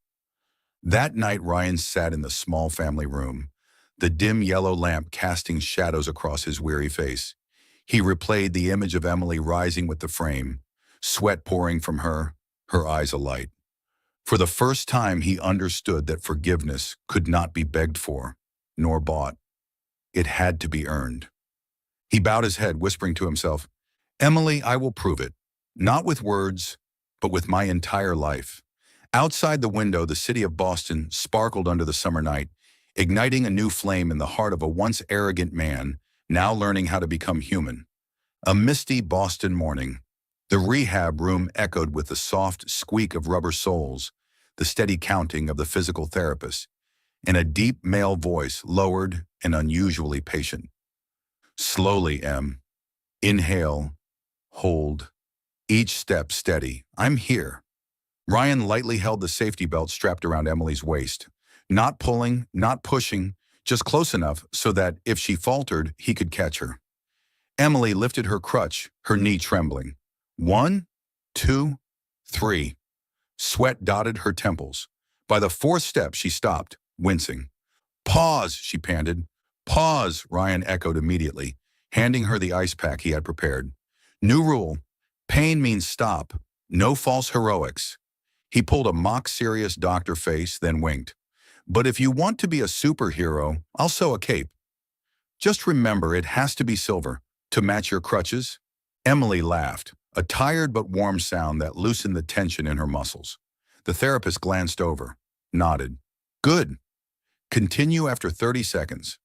That night, Ryan sat in the small family room, the dim yellow lamp casting shadows across his weary face. He replayed the image of Emily rising with the frame, sweat pouring from her eyes alight. For the first time, he understood that forgiveness could not be begged for, nor bought. It had to be earned. He bowed his head, whispering to himself, Emily, I will prove it, not with words, but with my entire life. Outside the window, the city of Boston sparkled under the summer night, igniting a new flame in the heart of a once arrogant man, now learning how to become human. A misty Boston morning. The rehab room echoed with the soft squeak of rubber soles, the steady counting of the physical therapist, and a deep male voice, lowered and unusually patient. Slowly, Em. Inhale, hold. Each step steady. I'm here. Ryan lightly held the safety belt strapped around Emily's waist. Not pulling, not pushing, just close enough so that, if she faltered, he could catch her. Emily lifted her crutch, her knee trembling. 1, 2, 3. Sweat dotted her temples. By the fourth step, she stopped, wincing. Pause, she panted. Pause, Ryan echoed immediately, handing her the ice pack he had prepared. New rule. Pain means stop. No false heroics. He pulled a mock-serious doctor face, then winked. But if you want to be a superhero, I'll sew a cape. Just remember, it has to be silver, to match your crutches. Emily laughed, a tired but warm sound that loosened the tension in her muscles. The therapist glanced over, nodded. Good. Continue after 30 seconds.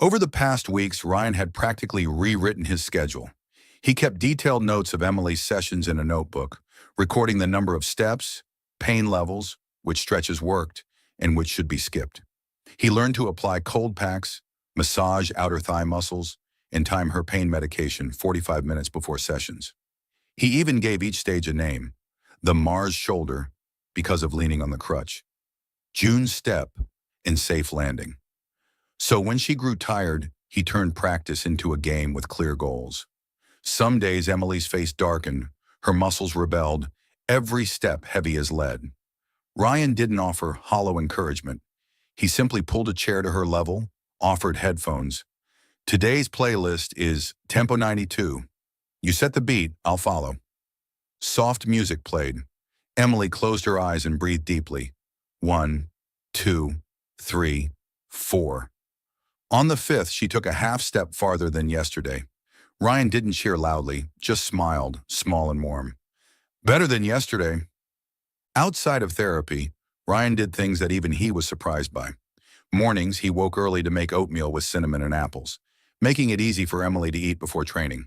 Over the past weeks, Ryan had practically rewritten his schedule. He kept detailed notes of Emily's sessions in a notebook, recording the number of steps, pain levels, which stretches worked, and which should be skipped. He learned to apply cold packs, massage outer thigh muscles, and time her pain medication 45 minutes before sessions. He even gave each stage a name, the Mars shoulder, because of leaning on the crutch, June's step, and safe landing. So when she grew tired, he turned practice into a game with clear goals. Some days Emily's face darkened, her muscles rebelled, every step heavy as lead. Ryan didn't offer hollow encouragement. He simply pulled a chair to her level, offered headphones. Today's playlist is Tempo 92. You set the beat, I'll follow. Soft music played. Emily closed her eyes and breathed deeply. 1, 2, 3, 4. On the fifth, she took a half step farther than yesterday. Ryan didn't cheer loudly, just smiled, small and warm. Better than yesterday. Outside of therapy, Ryan did things that even he was surprised by. Mornings, he woke early to make oatmeal with cinnamon and apples, making it easy for Emily to eat before training.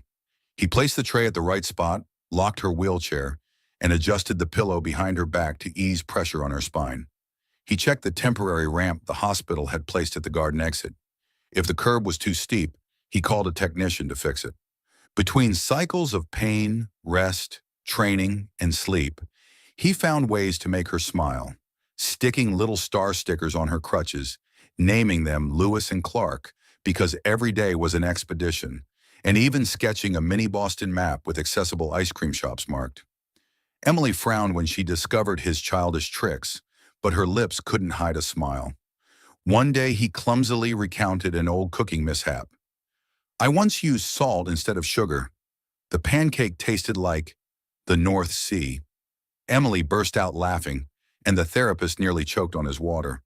He placed the tray at the right spot, locked her wheelchair, and adjusted the pillow behind her back to ease pressure on her spine. He checked the temporary ramp the hospital had placed at the garden exit. If the curb was too steep, he called a technician to fix it. Between cycles of pain, rest, training, and sleep, he found ways to make her smile, sticking little star stickers on her crutches, naming them Lewis and Clark because every day was an expedition, and even sketching a mini Boston map with accessible ice cream shops marked. Emily frowned when she discovered his childish tricks, but her lips couldn't hide a smile. One day he clumsily recounted an old cooking mishap. I once used salt instead of sugar. The pancake tasted like the North Sea. Emily burst out laughing, and the therapist nearly choked on his water.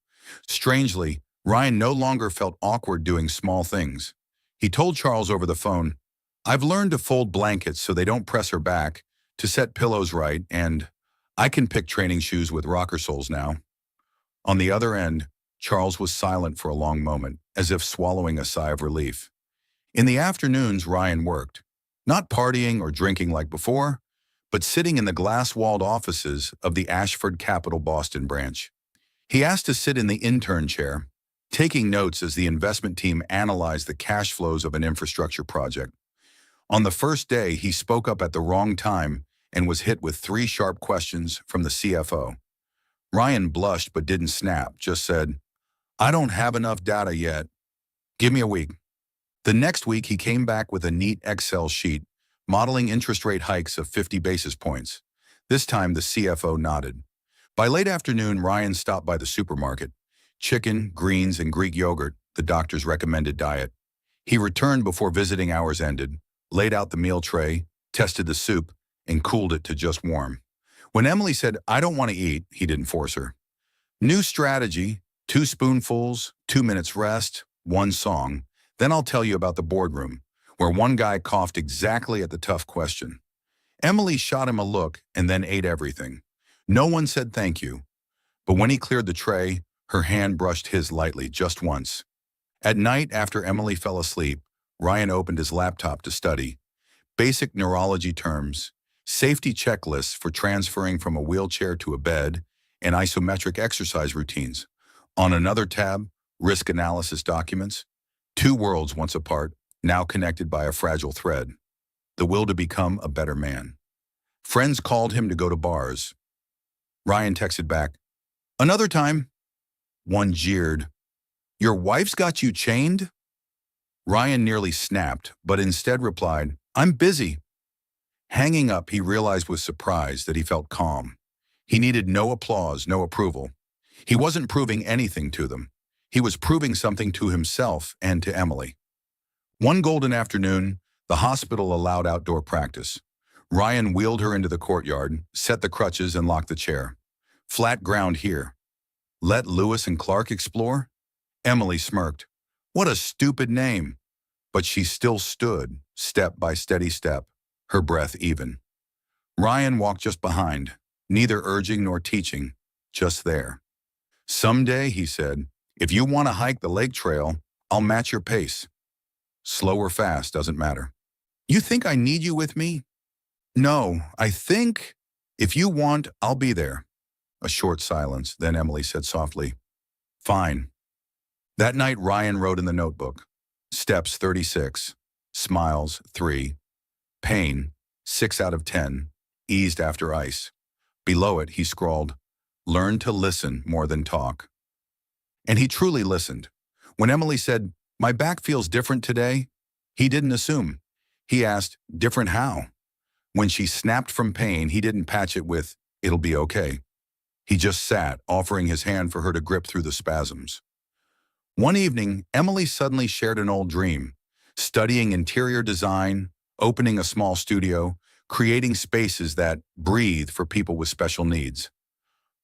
Strangely, Ryan no longer felt awkward doing small things. He told Charles over the phone, I've learned to fold blankets so they don't press her back, to set pillows right, and I can pick training shoes with rocker soles now. On the other end, Charles was silent for a long moment, as if swallowing a sigh of relief. In the afternoons, Ryan worked, not partying or drinking like before, but sitting in the glass-walled offices of the Ashford Capital Boston branch. He asked to sit in the intern chair, taking notes as the investment team analyzed the cash flows of an infrastructure project. On the first day, he spoke up at the wrong time and was hit with three sharp questions from the CFO. Ryan blushed but didn't snap, just said, "I don't have enough data yet. Give me a week." The next week, he came back with a neat Excel sheet modeling interest rate hikes of 50 basis points. This time, the CFO nodded. By late afternoon, Ryan stopped by the supermarket. Chicken, greens, and Greek yogurt, the doctor's recommended diet. He returned before visiting hours ended, laid out the meal tray, tested the soup, and cooled it to just warm. When Emily said, "I don't want to eat," he didn't force her. "New strategy, 2 spoonfuls, 2 minutes rest, one song. Then I'll tell you about the boardroom, where one guy coughed exactly at the tough question." Emily shot him a look and then ate everything. No one said thank you, but when he cleared the tray, her hand brushed his lightly just once. At night, after Emily fell asleep, Ryan opened his laptop to study. Basic neurology terms, safety checklists for transferring from a wheelchair to a bed, and isometric exercise routines. On another tab, risk analysis documents. Two worlds once apart, now connected by a fragile thread. The will to become a better man. Friends called him to go to bars. Ryan texted back, "Another time." One jeered, "Your wife's got you chained?" Ryan nearly snapped, but instead replied, "I'm busy." Hanging up, he realized with surprise that he felt calm. He needed no applause, no approval. He wasn't proving anything to them. He was proving something to himself and to Emily. One golden afternoon, the hospital allowed outdoor practice. Ryan wheeled her into the courtyard, set the crutches, and locked the chair. "Flat ground here. Let Lewis and Clark explore?" Emily smirked. What a stupid name. But she still stood, step by steady step, her breath even. Ryan walked just behind, neither urging nor teaching, just there. "Someday," he said, "if you want to hike the lake trail, I'll match your pace. Slow or fast, doesn't matter." "You think I need you with me?" "No, I think if you want, I'll be there." A short silence, then Emily said softly, "Fine." That night, Ryan wrote in the notebook, steps 36, smiles 3, pain 6 out of 10, eased after ice. Below it, he scrawled, "Learn to listen more than talk." And he truly listened. When Emily said, "My back feels different today," he didn't assume. He asked, "Different how?" When she snapped from pain, he didn't patch it with, "It'll be okay." He just sat, offering his hand for her to grip through the spasms. One evening, Emily suddenly shared an old dream, studying interior design, opening a small studio, creating spaces that breathe for people with special needs.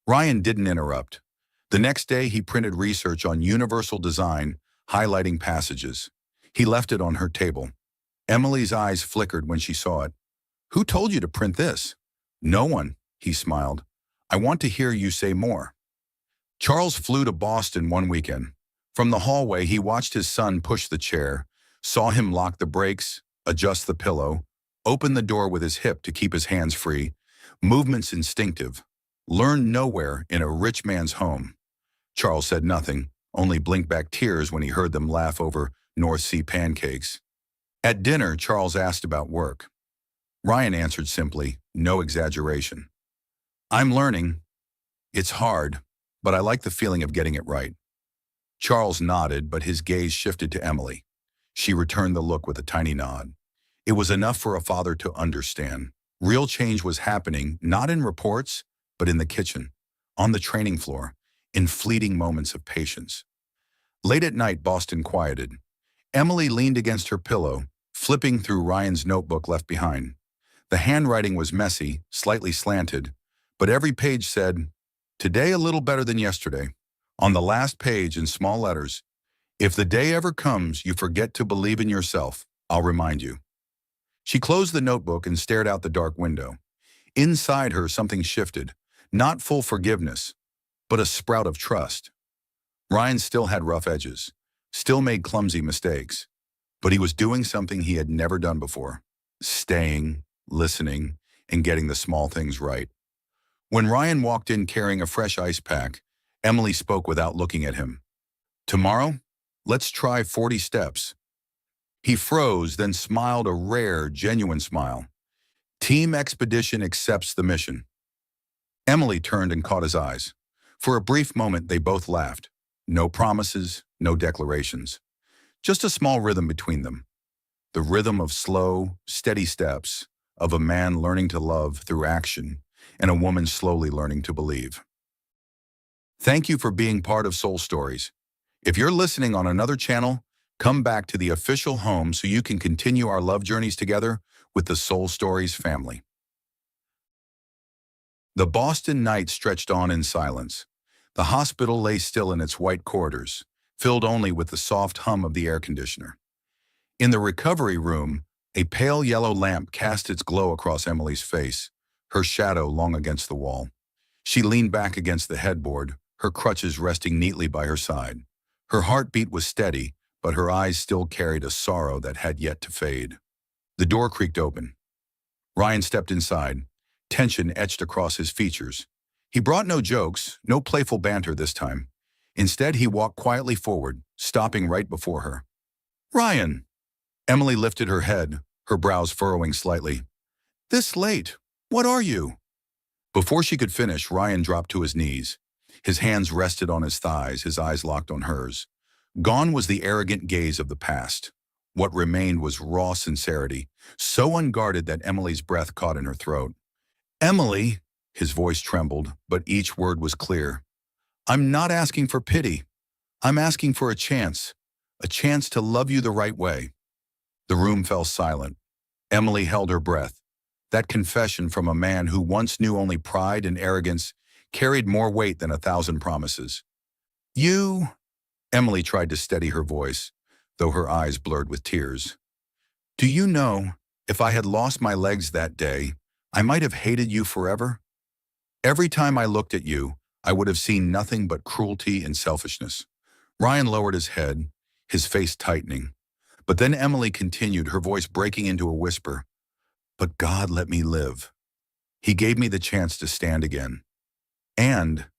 Ryan didn't interrupt. The next day, he printed research on universal design, highlighting passages. He left it on her table. Emily's eyes flickered when she saw it. "Who told you to print this?" "No one," he smiled. "I want to hear you say more." Charles flew to Boston one weekend. From the hallway, he watched his son push the chair, saw him lock the brakes, adjust the pillow, open the door with his hip to keep his hands free, movements instinctive, learned nowhere in a rich man's home. Charles said nothing, only blinked back tears when he heard them laugh over North Sea pancakes. At dinner, Charles asked about work. Ryan answered simply, no exaggeration. "I'm learning. It's hard, but I like the feeling of getting it right." Charles nodded, but his gaze shifted to Emily. She returned the look with a tiny nod. It was enough for a father to understand. Real change was happening, not in reports, but in the kitchen, on the training floor, in fleeting moments of patience. Late at night, Boston quieted. Emily leaned against her pillow, flipping through Ryan's notebook left behind. The handwriting was messy, slightly slanted, but every page said, "Today a little better than yesterday." On the last page, in small letters, "If the day ever comes you forget to believe in yourself, I'll remind you." She closed the notebook and stared out the dark window. Inside her, something shifted, not full forgiveness, but a sprout of trust. Ryan still had rough edges, still made clumsy mistakes, but he was doing something he had never done before, staying, listening, and getting the small things right. When Ryan walked in carrying a fresh ice pack, Emily spoke without looking at him. "Tomorrow, let's try 40 steps." He froze, then smiled a rare, genuine smile. "Team Expedition accepts the mission." Emily turned and caught his eyes. For a brief moment, they both laughed. No promises, no declarations. Just a small rhythm between them. The rhythm of slow, steady steps, of a man learning to love through action, and a woman slowly learning to believe. Thank you for being part of Soul Stories. If you're listening on another channel, come back to the official home so you can continue our love journeys together with the Soul Stories family. The Boston night stretched on in silence. The hospital lay still in its white corridors, filled only with the soft hum of the air conditioner. In the recovery room, a pale yellow lamp cast its glow across Emily's face, her shadow long against the wall. She leaned back against the headboard, her crutches resting neatly by her side. Her heartbeat was steady, but her eyes still carried a sorrow that had yet to fade. The door creaked open. Ryan stepped inside, tension etched across his features. He brought no jokes, no playful banter this time. Instead, he walked quietly forward, stopping right before her. "Ryan!" Emily lifted her head, her brows furrowing slightly. "This late? What are you?" Before she could finish, Ryan dropped to his knees. His hands rested on his thighs, his eyes locked on hers. Gone was the arrogant gaze of the past. What remained was raw sincerity, so unguarded that Emily's breath caught in her throat. "Emily," his voice trembled, but each word was clear. "I'm not asking for pity. I'm asking for a chance to love you the right way." The room fell silent. Emily held her breath. That confession from a man who once knew only pride and arrogance carried more weight than 1,000 promises. "You," Emily tried to steady her voice, though her eyes blurred with tears. "Do you know, if I had lost my legs that day, I might have hated you forever? Every time I looked at you, I would have seen nothing but cruelty and selfishness." Ryan lowered his head, his face tightening. But then Emily continued, her voice breaking into a whisper. "But God let me live. He gave me the chance to stand again. And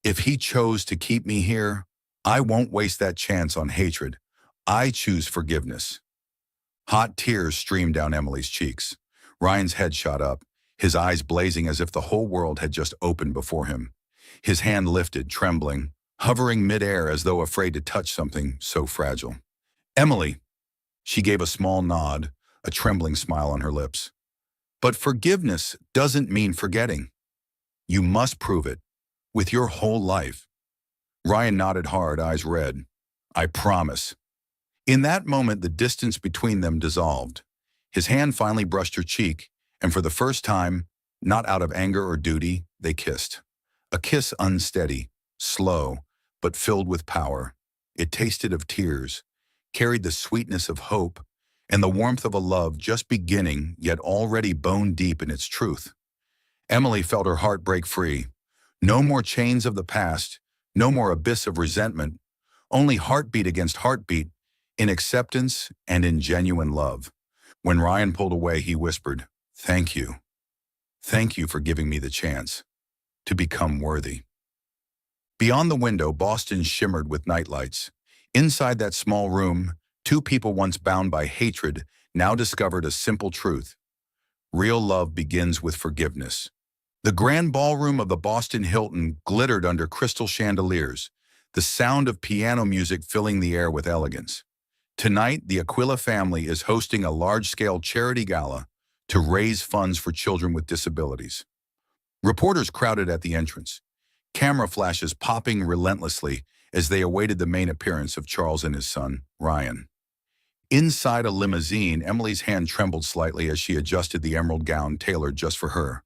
if he chose to keep me here, I won't waste that chance on hatred. I choose forgiveness." Hot tears streamed down Emily's cheeks. Ryan's head shot up, his eyes blazing as if the whole world had just opened before him. His hand lifted, trembling, hovering midair as though afraid to touch something so fragile. "Emily." She gave a small nod, a trembling smile on her lips. "But forgiveness doesn't mean forgetting. You must prove it, with your whole life." Ryan nodded hard, eyes red. "I promise." In that moment, the distance between them dissolved. His hand finally brushed her cheek, and for the first time, not out of anger or duty, they kissed. A kiss unsteady, slow, but filled with power. It tasted of tears, carried the sweetness of hope, and the warmth of a love just beginning, yet already bone deep in its truth. Emily felt her heart break free. No more chains of the past, no more abyss of resentment, only heartbeat against heartbeat, in acceptance and in genuine love. When Ryan pulled away, he whispered, "Thank you. Thank you for giving me the chance to become worthy." Beyond the window, Boston shimmered with nightlights. Inside that small room, two people once bound by hatred now discovered a simple truth. Real love begins with forgiveness. The grand ballroom of the Boston Hilton glittered under crystal chandeliers, the sound of piano music filling the air with elegance. Tonight, the Aquila family is hosting a large-scale charity gala to raise funds for children with disabilities. Reporters crowded at the entrance, camera flashes popping relentlessly as they awaited the main appearance of Charles and his son, Ryan. Inside a limousine, Emily's hand trembled slightly as she adjusted the emerald gown tailored just for her.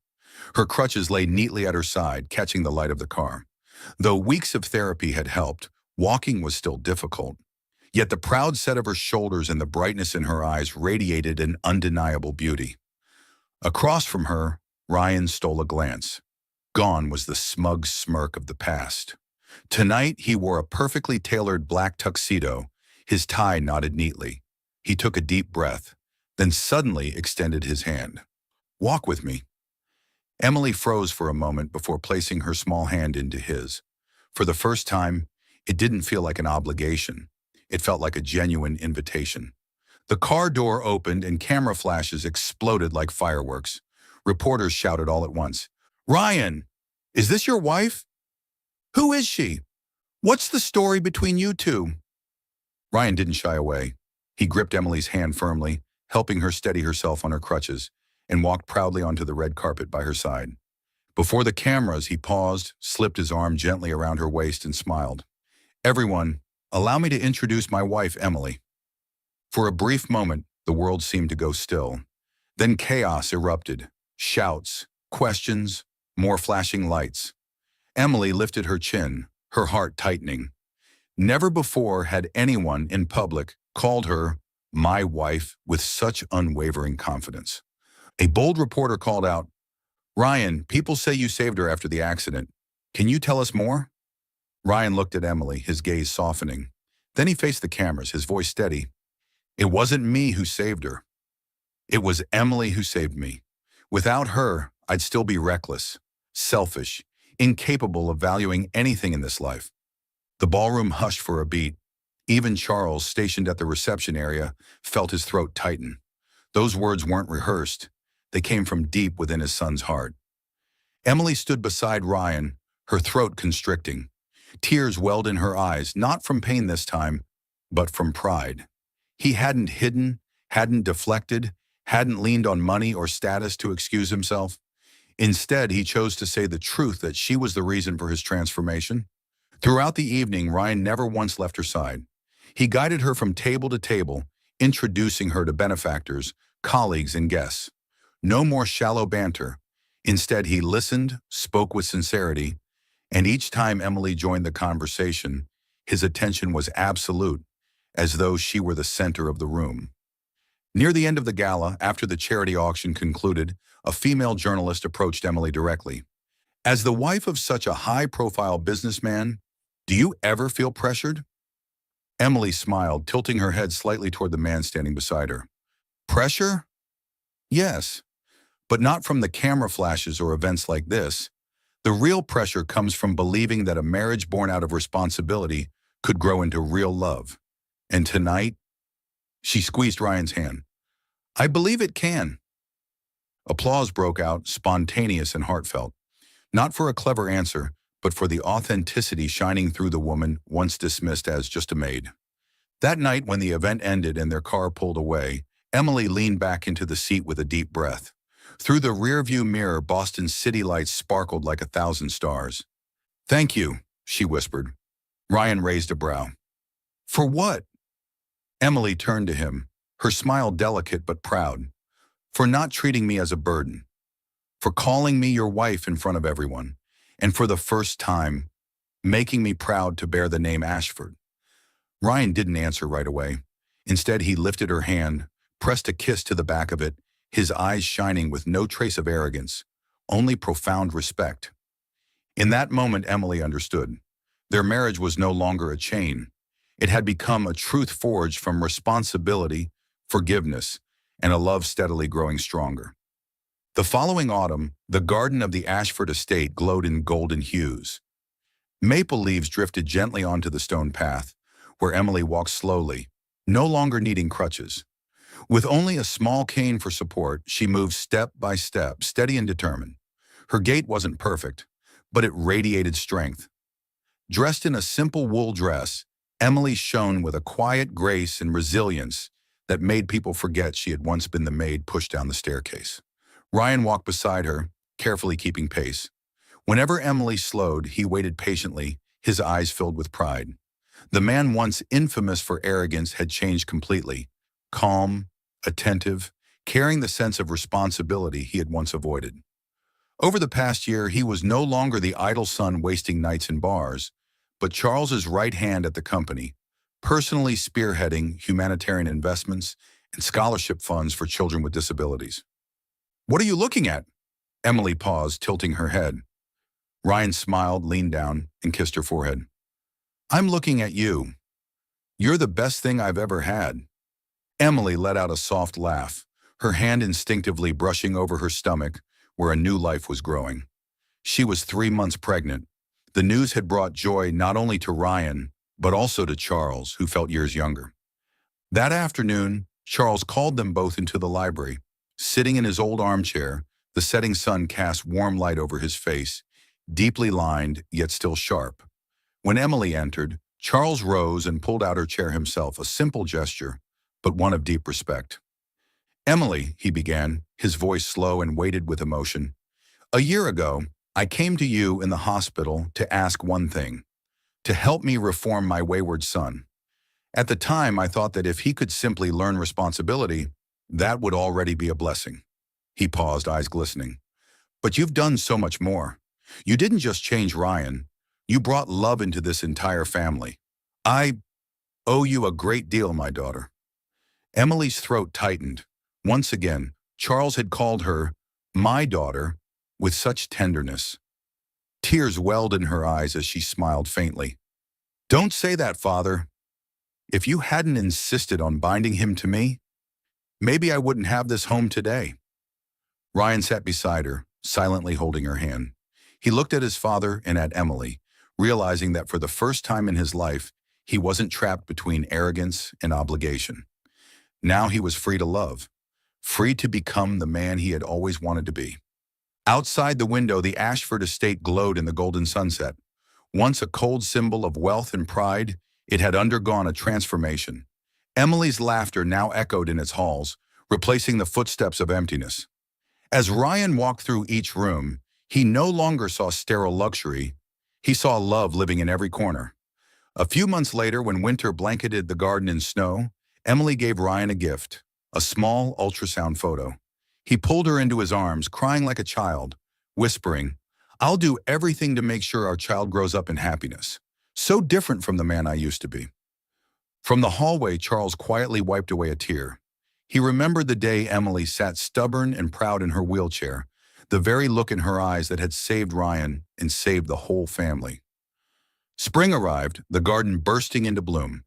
Her crutches lay neatly at her side, catching the light of the car. Though weeks of therapy had helped, walking was still difficult. Yet the proud set of her shoulders and the brightness in her eyes radiated an undeniable beauty. Across from her, Ryan stole a glance. Gone was the smug smirk of the past. Tonight, he wore a perfectly tailored black tuxedo, his tie knotted neatly. He took a deep breath, then suddenly extended his hand. "Walk with me." Emily froze for a moment before placing her small hand into his. For the first time, it didn't feel like an obligation. It felt like a genuine invitation. The car door opened and camera flashes exploded like fireworks. Reporters shouted all at once, "Ryan, is this your wife? Who is she? What's the story between you two?" Ryan didn't shy away. He gripped Emily's hand firmly, helping her steady herself on her crutches, and walked proudly onto the red carpet by her side. Before the cameras, he paused, slipped his arm gently around her waist, and smiled. "Everyone, allow me to introduce my wife, Emily." For a brief moment, the world seemed to go still. Then chaos erupted. Shouts, questions, more flashing lights. Emily lifted her chin, her heart tightening. Never before had anyone in public called her my wife with such unwavering confidence. A bold reporter called out, "Ryan, people say you saved her after the accident. Can you tell us more?" Ryan looked at Emily, his gaze softening. Then he faced the cameras, his voice steady. "It wasn't me who saved her. It was Emily who saved me. Without her, I'd still be reckless, selfish, incapable of valuing anything in this life." The ballroom hushed for a beat. Even Charles, stationed at the reception area, felt his throat tighten. Those words weren't rehearsed. They came from deep within his son's heart. Emily stood beside Ryan, her throat constricting. Tears welled in her eyes, not from pain this time, but from pride. He hadn't hidden, hadn't deflected, hadn't leaned on money or status to excuse himself. Instead, he chose to say the truth that she was the reason for his transformation. Throughout the evening, Ryan never once left her side. He guided her from table to table, introducing her to benefactors, colleagues, and guests. No more shallow banter. Instead, he listened, spoke with sincerity, and each time Emily joined the conversation, his attention was absolute, as though she were the center of the room. Near the end of the gala, after the charity auction concluded, a female journalist approached Emily directly. "As the wife of such a high-profile businessman, do you ever feel pressured?" Emily smiled, tilting her head slightly toward the man standing beside her. "Pressure? Yes, but not from the camera flashes or events like this. The real pressure comes from believing that a marriage born out of responsibility could grow into real love. And tonight," she squeezed Ryan's hand, "I believe it can." Applause broke out, spontaneous and heartfelt. Not for a clever answer, but for the authenticity shining through the woman once dismissed as just a maid. That night, when the event ended and their car pulled away, Emily leaned back into the seat with a deep breath. Through the rearview mirror, Boston's city lights sparkled like 1,000 stars. "Thank you," she whispered. Ryan raised a brow. "For what?" Emily turned to him, her smile delicate but proud. "For not treating me as a burden. For calling me your wife in front of everyone. And for the first time, making me proud to bear the name Ashford." Ryan didn't answer right away. Instead, he lifted her hand, pressed a kiss to the back of it, his eyes shining with no trace of arrogance, only profound respect. In that moment, Emily understood. Their marriage was no longer a chain. It had become a truth forged from responsibility, forgiveness, and a love steadily growing stronger. The following autumn, the garden of the Ashford estate glowed in golden hues. Maple leaves drifted gently onto the stone path, where Emily walked slowly, no longer needing crutches. With only a small cane for support, she moved step by step, steady and determined. Her gait wasn't perfect, but it radiated strength. Dressed in a simple wool dress, Emily shone with a quiet grace and resilience that made people forget she had once been the maid pushed down the staircase. Ryan walked beside her, carefully keeping pace. Whenever Emily slowed, he waited patiently, his eyes filled with pride. The man once infamous for arrogance had changed completely, calm, attentive, carrying the sense of responsibility he had once avoided. Over the past year, he was no longer the idle son wasting nights in bars, but Charles's right hand at the company, personally spearheading humanitarian investments and scholarship funds for children with disabilities. What are you looking at? Emily paused, tilting her head. Ryan smiled, leaned down, and kissed her forehead. I'm looking at you. You're the best thing I've ever had. Emily let out a soft laugh, her hand instinctively brushing over her stomach where a new life was growing. She was 3 months pregnant. The news had brought joy not only to Ryan, but also to Charles, who felt years younger. That afternoon, Charles called them both into the library. Sitting in his old armchair, the setting sun cast warm light over his face, deeply lined yet still sharp. When Emily entered, Charles rose and pulled out her chair himself, a simple gesture, but one of deep respect. Emily, he began, his voice slow and weighted with emotion. A year ago, I came to you in the hospital to ask one thing, to help me reform my wayward son. At the time, I thought that if he could simply learn responsibility, that would already be a blessing. He paused, eyes glistening. But you've done so much more. You didn't just change Ryan. You brought love into this entire family. I owe you a great deal, my daughter. Emily's throat tightened. Once again, Charles had called her my daughter with such tenderness. Tears welled in her eyes as she smiled faintly. Don't say that, Father. If you hadn't insisted on binding him to me, maybe I wouldn't have this home today. Ryan sat beside her, silently holding her hand. He looked at his father and at Emily, realizing that for the first time in his life, he wasn't trapped between arrogance and obligation. Now he was free to love, free to become the man he had always wanted to be. Outside the window, the Ashford estate glowed in the golden sunset. Once a cold symbol of wealth and pride, it had undergone a transformation. Emily's laughter now echoed in its halls, replacing the footsteps of emptiness. As Ryan walked through each room, he no longer saw sterile luxury. He saw love living in every corner. A few months later, when winter blanketed the garden in snow, Emily gave Ryan a gift, a small ultrasound photo. He pulled her into his arms, crying like a child, whispering, I'll do everything to make sure our child grows up in happiness. So different from the man I used to be. From the hallway, Charles quietly wiped away a tear. He remembered the day Emily sat stubborn and proud in her wheelchair, the very look in her eyes that had saved Ryan and saved the whole family. Spring arrived, the garden bursting into bloom.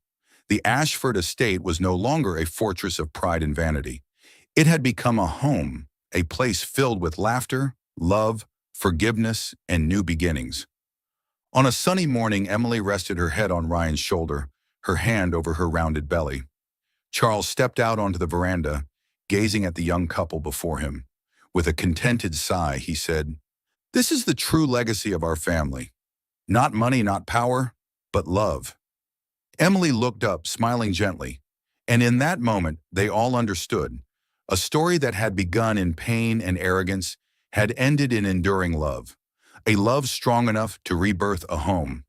The Ashford estate was no longer a fortress of pride and vanity. It had become a home, a place filled with laughter, love, forgiveness, and new beginnings. On a sunny morning, Emily rested her head on Ryan's shoulder, her hand over her rounded belly. Charles stepped out onto the veranda, gazing at the young couple before him. With a contented sigh, he said, This is the true legacy of our family. Not money, not power, but love. Emily looked up, smiling gently, and in that moment, they all understood. A story that had begun in pain and arrogance had ended in enduring love, a love strong enough to rebirth a home.